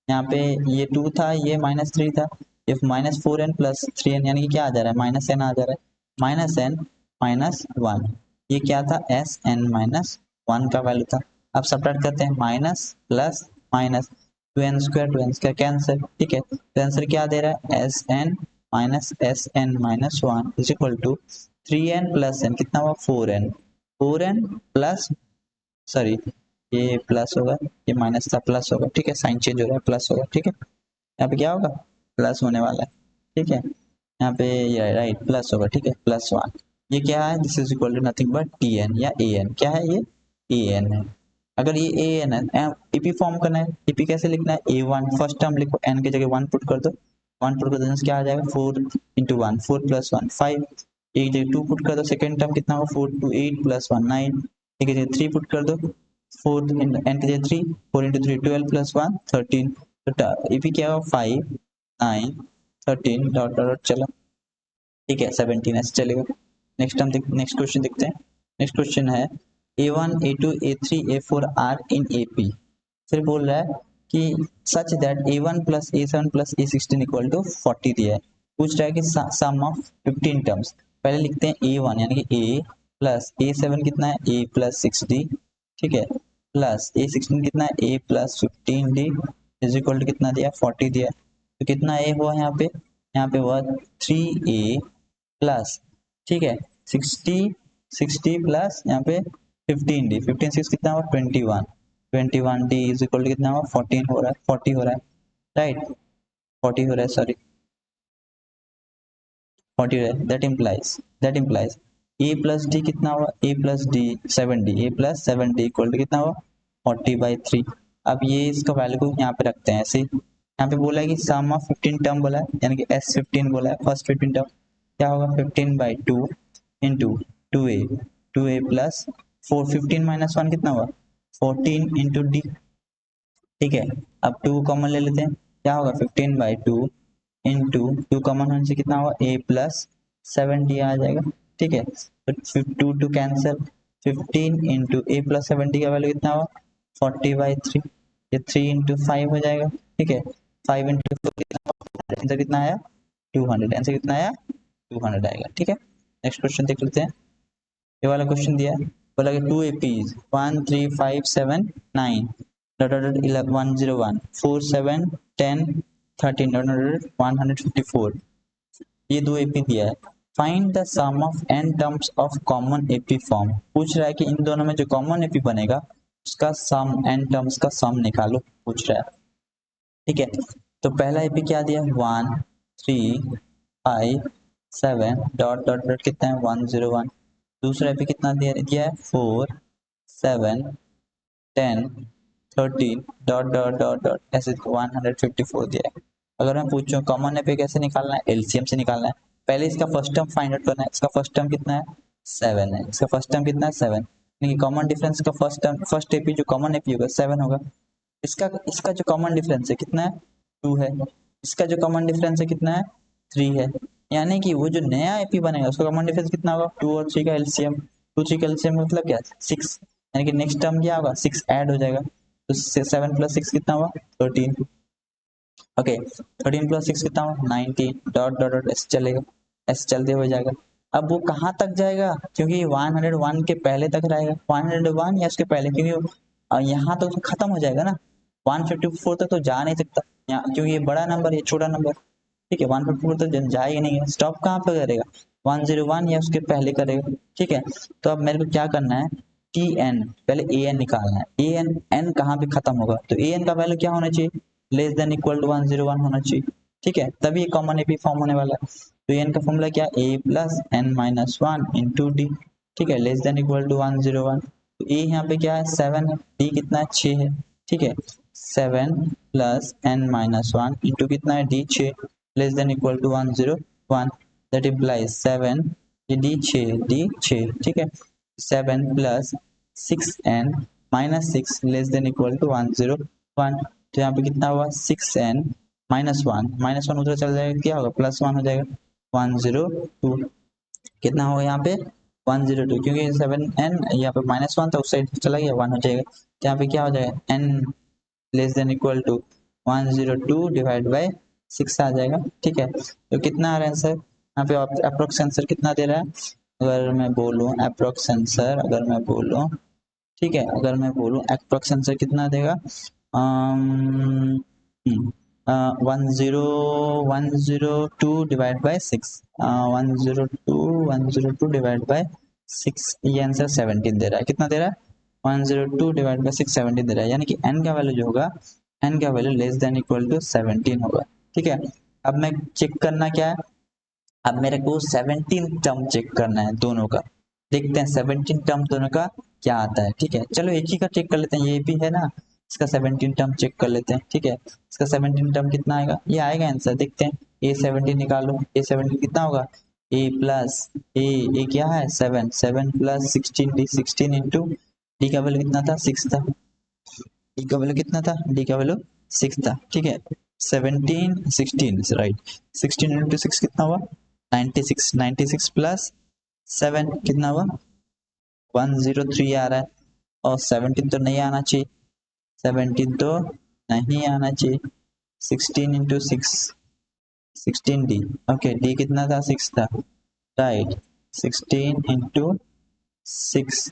यहाँ पे, ये 2 था, ये माइनस 3 था, ये माइनस 4n प्लस 3n, यानी कि क्या आ जा रहा है माइनस n आ जा रहा है, माइनस n माइनस 1। ये क्या था Sn-1 का वैल्यू था। अब सब्ट्रैक्ट करते हैं, minus plus minus, 2n² cancel, ठीक है, तो आंसर क्या दे रहा है Sn minus Sn-1 is equal to 3n plus n, कितना हुआ 4n, 4n प्लस, सॉरी ये प्लस होगा, ये माइनस था प्लस होगा, ठीक है, साइन चेंज हो रहा है प्लस होगा, ठीक है, यहाँ पे क्या होगा प्लस होने वाला है, ठीक है, यहाँ पे ये राइट प्लस होगा, ठीक है, +1। ये क्या है, this is equal to nothing but Tn या An, क्या है ये An है। अगर ये An है, ईपी फॉर्म करना है, ईपी कैसे लिखना है, A1 फर्स्ट टर्म लिखो, n की जगह 1 पुट कर दो, 1 पुट कर दो क्या आ जाएगा 4 × 1, 4 + 1 5, एक जगह 2 पुट कर दो, सेकेंड टर्म कितना होगा 4 × 8 + 1 9, एक जगह 3 पुट कर दो, 4 n की जगह 3, 4 × 3 12 + 1 13, तो ईपी क्या होगा 5 9 13 डॉट डॉट चला, ठीक है 17 ऐसे चलेगा। नेक्स्ट हम नेक्स्ट क्वेश्चन देखते हैं। नेक्स्ट क्वेश्चन है A1 A2 A3 A4 are in AP। फिर बोल रहा है कि such that A1 + A7 + A16 equal to 40 दिया है। पूछ रहा है कि सम ऑफ 15 टर्म्स। पहले लिखते हैं A1 यानी कि A प्लस A7 कितना है A + 6D, ठीक है, प्लस A16 कितना है A + 15D is equal to कितना दिया 40 दिया। तो कितना A हुआ यहाँ पे हुआ 3A प्लस, ठीक है, 60 प्लस यहाँ पे 15D, 15 6 कितना हुआ 21D इज इक्वल टू कितना हुआ 14 हो रहा है, 40 हो रहा है, राइट 40 हो रहा है, सॉरी 40 हो रहा है। That implies A plus d कितना हुआ A plus d 7D, A plus 7D equal to कितना हुआ 40/3। अब ये इसका वैल्यू को यहाँ पे रखते हैं ऐसे, यहाँ पे बोला है कि सम ऑफ 15 टर्म बोला है, यानी कि S15 बोला है, फर्स्ट 15 टर्म क्या होगा 15/2 इंटू 2A प्लस 4, 15 माइनस 1 कितना हुआ 14 इंटू डी, ठीक है। अब 2 कॉमन ले लेते हैं, क्या होगा 15/2 इंटू 2 कॉमन होने से कितना होगा A + 7D आ जाएगा, ठीक है, तो 2 कैंसिल, 15 इंटू A + 7D का वैल्यू कितना होगा 40/3, ये 3 × 5 हो जाएगा, ठीक है, 5 × 4 आंसर कितना आया 200, आंसर कितना आया 200 आएगा, ठीक है। नेक्स्ट क्वेश्चन देख लेते हैं। ये वाला क्वेश्चन दिया है, बोला कि 2 APs 1 3 5 7 9 11 101 4 7 10 13 154, ये 2 AP दिया है। Find the sum of n terms of common AP form. पूछ रहा है कि इन दोनों में जो कॉमन AP बनेगा उसका सम, n टर्म्स का सम निकालो पूछ रहा है, ठीक है। तो पहला AP क्या दिया 1 3 5 7 डॉट डॉट डॉट कितना है 101, दूसरा पे कितना दिया है 4 7 10 13 डॉट डॉट डॉट डॉट ऐसे 154 दिया है। अगर मैं पूछूं कॉमन है पे कैसे निकालना है, एलसीएम से निकालना है। पहले इसका फर्स्ट टर्म फाइंड आउट करना है, इसका फर्स्ट टर्म कितना है 7 है, इसका फर्स्ट टर्म कितना है 7, यानी कि कॉमन डिफरेंस का फर्स्ट टर्म, फर्स्ट एपी जो कॉमन एपी होगा 7 होगा। इसका इसका जो कॉमन डिफरेंस है कितना है 2 है, इसका जो कॉमन डिफरेंस है कितना है 3 है, यानी कि वो जो नया एपी बनेगा उसका कॉमन डिफरेंस कितना होगा 2 और 3 का एलसीएम, 2 3 का एलसीएम मतलब क्या 6, यानी कि नेक्स्ट टर्म क्या होगा 6 ऐड हो जाएगा, तो 7 + 6 कितना हुआ 13, ओके 13 + 6 कितना हुआ 19 डॉट डॉट डॉट ऐसे चलेगा, ऐसे चलते हुए जाएगा। अब वो कहाँ तक जाएगा, क्योंकि 101 के पहले तक रहेगा, 101 या उसके पहले, क्योंकि यहाँ तो खत्म हो जाएगा ना, 154 तक तो जा नहीं सकता यहाँ, क्योंकि ये बड़ा नंबर ये छोटा नंबर, ठीक है 154 तक जाएगा नहीं, स्टॉप कहाँ पे करेगा 101 या उसके पहले करेगा, ठीक है। तो अब मेरे को क्या करना है Tn, पहले An निकालना है, An कहाँ पे खत्म होगा, तो An का वैल्यू क्या होना चाहिए लेस देन इक्वल टू 101 होना चाहिए, ठीक है, तभी कॉमन एपी फॉर्म होने वाला है। तो एन का फॉर्मूला क्या A + n-1 इंटू डी, ठीक है, लेस देन इक्वल टू 101। तो ए यहाँ पे क्या है 7 है, डी कितना है 6 है, ठीक है, 7 प्लस n माइनस 1 इंटू कितना है d 6 less than equal to 101 that implies 7 ये डी 6 ठीक है 7 plus 6n minus 6 less than equal to 101 तो यहाँ पे कितना हुआ 6n माइनस वन उधर चल जाएगा क्या होगा +1 हो जाएगा 102 कितना होगा यहाँ पे 102 क्योंकि 7n यहाँ पे -1 था उस साइड चला गया 1 हो जाएगा तो यहाँ पे क्या हो जाएगा n less than equal to 102 divide by 6 आ जाएगा ठीक है तो कितना आ रहा है आंसर यहाँ पे अप्रोक्स आंसर कितना दे रहा है अगर मैं बोलूँ अप्रोक्स आंसर अगर मैं बोलूँ ठीक है अगर मैं बोलूँ अप्रोक्स आंसर कितना देगा 102 डिवाइड बाय 6 102 डिवाइड बाय 6 ये आंसर 17 दे रहा है कितना दे रहा है 102 डिवाइड बाय 6 17 दे रहा है यानी कि n का वैल्यू जो होगा n का value less than equal to 17 होगा ठीक है अब मैं चेक करना क्या है अब मेरे को 17 टर्म चेक करना है दोनों का देखते हैं 17 टर्म दोनों का क्या आता है ठीक है चलो एक ही का चेक कर लेते हैं ये भी है ना इसका 17 टर्म चेक कर लेते हैं ठीक है इसका 17 टर्म कितना आएगा ये आएगा आंसर देखते हैं a17 निकालो a17 कितना होगा a प्लस ए क्या है 7 प्लस 16 इंटू डी का वैल्यू कितना था 6 था डी का वैल्यू कितना था डी का वैल्यू 6 था ठीक है 16 राइट 16 इंटू 6 कितना हुआ 96 प्लस 7 कितना हुआ 103 आ रहा है और 17 तो नहीं आना चाहिए 17 तो नहीं आना चाहिए 16 इंटू 6 16 डी ओके डी कितना था 6 था राइट 16 इंटू 6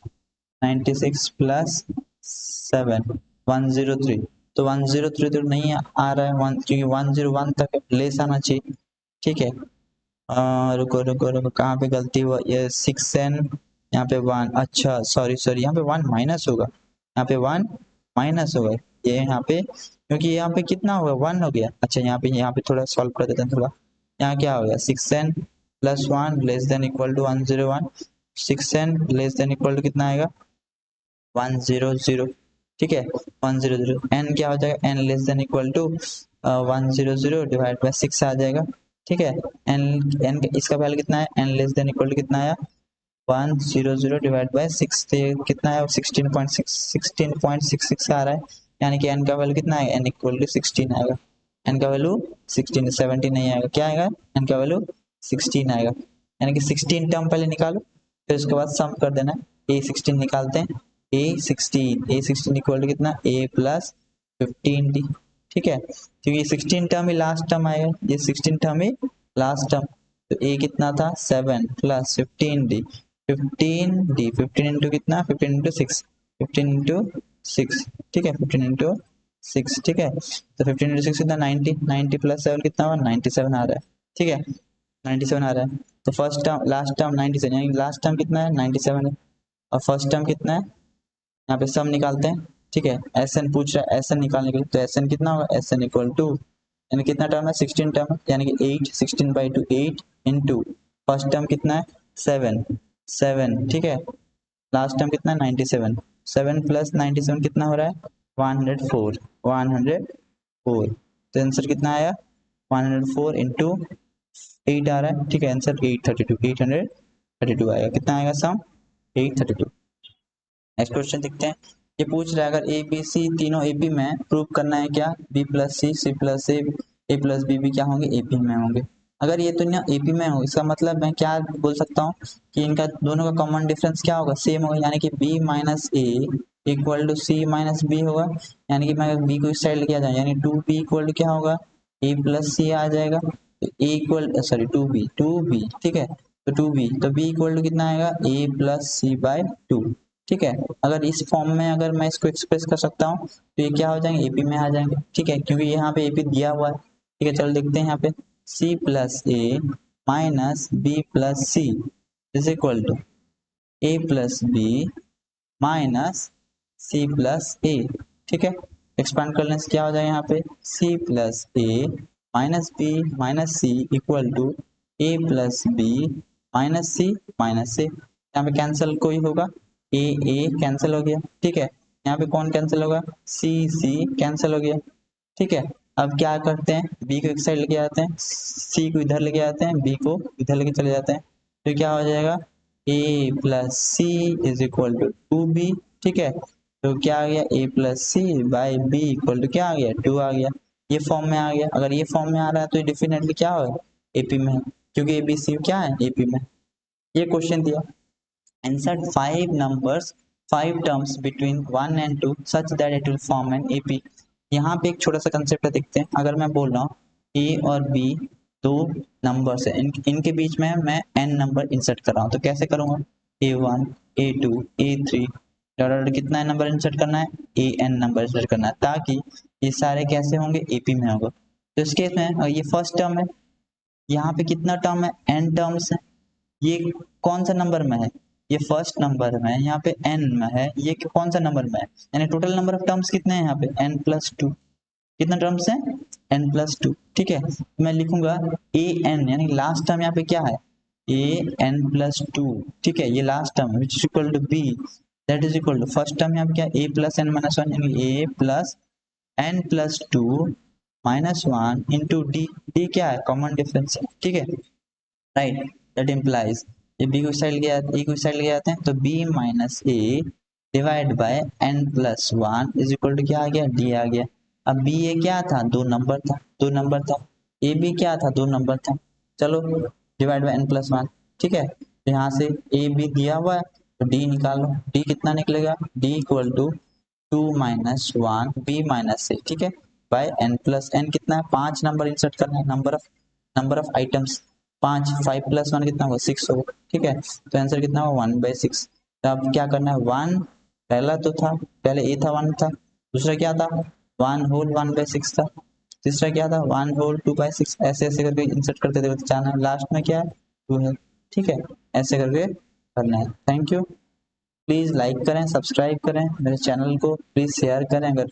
96 प्लस 7 103 तो 103 तो नहीं आ रहा है क्योंकि 101 तक लेस आना चाहिए ठीक है रुको कहाँ पे गलती हुआ ये 6n यहाँ पे 1 अच्छा सॉरी यहाँ पे 1 माइनस होगा यहाँ पे 1 माइनस होगा ये यहाँ पे क्योंकि यहाँ पे कितना होगा 1 हो गया अच्छा यहाँ पे थोड़ा सॉल्व कर देते हैं थोड़ा यहाँ क्या हो गया 6n plus 1 less than equal to 101 6n less than equal to कितना आएगा 100 ठीक है 100 n क्या हो जाएगा n less than equal to 100 divide by 6 आ जाएगा ठीक है n इसका वैल्यू कितना है n less than equal to कितना आया 100 डिवाइड बाय 6 तो ये कितना है 16.66 आ रहा है यानी कि n का वैल्यू कितना है n इक्वल टू 16 आएगा n का वैल्यू 16 17 नहीं आएगा क्या आएगा n का वैल्यू 16 आएगा यानी कि 16 टर्म पहले निकालो फिर उसके बाद सम कर देना a16 निकालते हैं a16 इक्वल टू कितना a प्लस 15d ठीक है क्योंकि 16 टर्म ही लास्ट टर्म आएगा ये 16 टर्म ही लास्ट टर्म तो a कितना था 7 प्लस 15d 15 इंटू कितना 15 इंटू 6 15 इंटू 6 ठीक है 15 इंटू 6 ठीक है तो 15 इंटू 6 कितना 90 प्लस 7 कितना हुआ 97 आ रहा है ठीक है 97 आ रहा है तो फर्स्ट टर्म लास्ट टर्म 97 यानी लास्ट टर्म कितना है 97 है और फर्स्ट टर्म कितना है यहाँ पे सम निकालते हैं ठीक है एस एन पूछ रहा है एस एन निकालने के लिए तो एस एन कितना होगा एस एन इक्वल टू यानी कितना टर्म है 16 टर्म है यानी कि 8 16/2 8 इंटू फर्स्ट टर्म कितना है 7 ठीक है लास्ट टर्म कितना है 97 7 प्लस 97 कितना हो रहा है 104 तो आंसर कितना आया 104 इंटू 8 आ रहा है ठीक है आंसर 832 आएगा कितना आएगा सम 832 नेक्स्ट क्वेश्चन देखते हैं ये पूछ रहा है अगर ए बी सी तीनों एपी में प्रूव करना है क्या B plus C plus a plus B भी क्या होंगे एपी में होंगे अगर ये तीनों एपी में हो इसका मतलब मैं क्या बोल सकता हूँ कि इनका दोनों का कॉमन डिफरेंस क्या होगा सेम होगा यानी कि B minus A equal to C minus B होगा यानी कि मैं बी को इस साइड लेके आ जाऊँ यानी 2b इक्वल टू क्या होगा ए प्लस सी आ जाएगा तो ए इक्वल सॉरी 2b ठीक है तो 2b तो b इक्वल टू कितना आएगा a प्लस सी बाय 2 ठीक है अगर इस फॉर्म में अगर मैं इसको एक्सप्रेस कर सकता हूँ तो ये क्या हो जाएंगे एपी में आ जाएंगे ठीक है क्योंकि यहाँ पे एपी दिया हुआ है ठीक है चलो देखते हैं यहाँ पे c plus a minus b plus c is equal to a plus b minus c plus a ठीक है एक्सपांड करने से क्या हो जाएगा यहाँ पे c plus a minus b minus c equal to a plus b minus c यहाँ पे कैंसिल कोई होगा ए कैंसिल हो गया ठीक है यहाँ पे कौन कैंसिल होगा, सी सी कैंसिल हो गया। ठीक है, अब क्या करते हैं, बी को एक साइड लेके आते हैं, सी को इधर लेके आते हैं, बी को इधर लेके चले जाते हैं, तो क्या हो जाएगा, a plus c is equal to two b. ठीक है, तो क्या आ गया, a plus c by b equal to क्या आ गया, टू आ गया। ये फॉर्म में आ गया, अगर ये फॉर्म में आ रहा है तो डेफिनेटली क्या होगा, एपी में है, क्योंकि ए बी सी क्या है, एपी में। ये क्वेश्चन दिया, insert five numbers, five terms between 1 and 2 such that it will form an AP। यहाँ पे एक छोटा सा कंसेप्ट देखते हैं। अगर मैं बोल रहा हूँ A और B दो नंबर्स है, इनके बीच में मैं n नंबर इंसर्ट कर रहा हूँ, तो कैसे करूँगा, A1 A2 A3 कितना नंबर इंसर्ट करना है, AN नंबर इंसर्ट करना है, ताकि ये सारे कैसे होंगे, AP में होगा। तो इस केस में ये फर्स्ट टर्म है, यहाँ पे कितना टर्म है, n टर्म्स है, ये कौन सा नंबर में है, ये फर्स्ट नंबर में है, यहाँ पे n में है, ये कौन सा नंबर में है, यानी टोटल नंबर ऑफ टर्म्स कितने हैं यहाँ पे, n प्लस टू। कितना टर्म्स है, n प्लस टू। ठीक है, मैं लिखूंगा a n, यानी लास्ट टर्म यहाँ पे क्या है, a n प्लस टू। ठीक है, ये last term which is equal to b, that is equal to first term यहाँ पे क्या है, a plus n minus one, यानी a plus n plus two minus one into D. D क्या है, कॉमन डिफरेंस है। ठीक है, राइट, दैट इम्प्लाइज ये बी को साइड गया, ए को साइड ले जाते हैं, तो B minus A divide by N plus one is equal to क्या आ गया, डी आ गया। अब बी ए क्या था, दो नंबर था, दो नंबर था, ए बी क्या था, दो नंबर था, चलो divide by N plus one. ठीक है, तो यहाँ से ए बी दिया हुआ है, तो डी निकालो, डी कितना निकलेगा, d equal to two minus one b minus a. ठीक है, बाय एन प्लस एन कितना है, पांच नंबर इंसर्ट करना है, नंबर ऑफ आइटम्स पांच, फाइव प्लस वन कितना होगा, सिक्स होगा। ठीक है, तो आंसर कितना होगा, वन बाई सिक्स। तो अब क्या करना है, वन पहला तो था, पहले ए था, वन था, दूसरा क्या था, one whole one by six था, तीसरा क्या था, one whole two by six, ऐसे ऐसे करके इंसर्ट करते थे, जाना है, लास्ट में क्या है, टू है। ठीक है, ऐसे करके करना है। थैंक यू, प्लीज़ लाइक करें, सब्सक्राइब करें मेरे चैनल को, प्लीज़ शेयर करें, अगर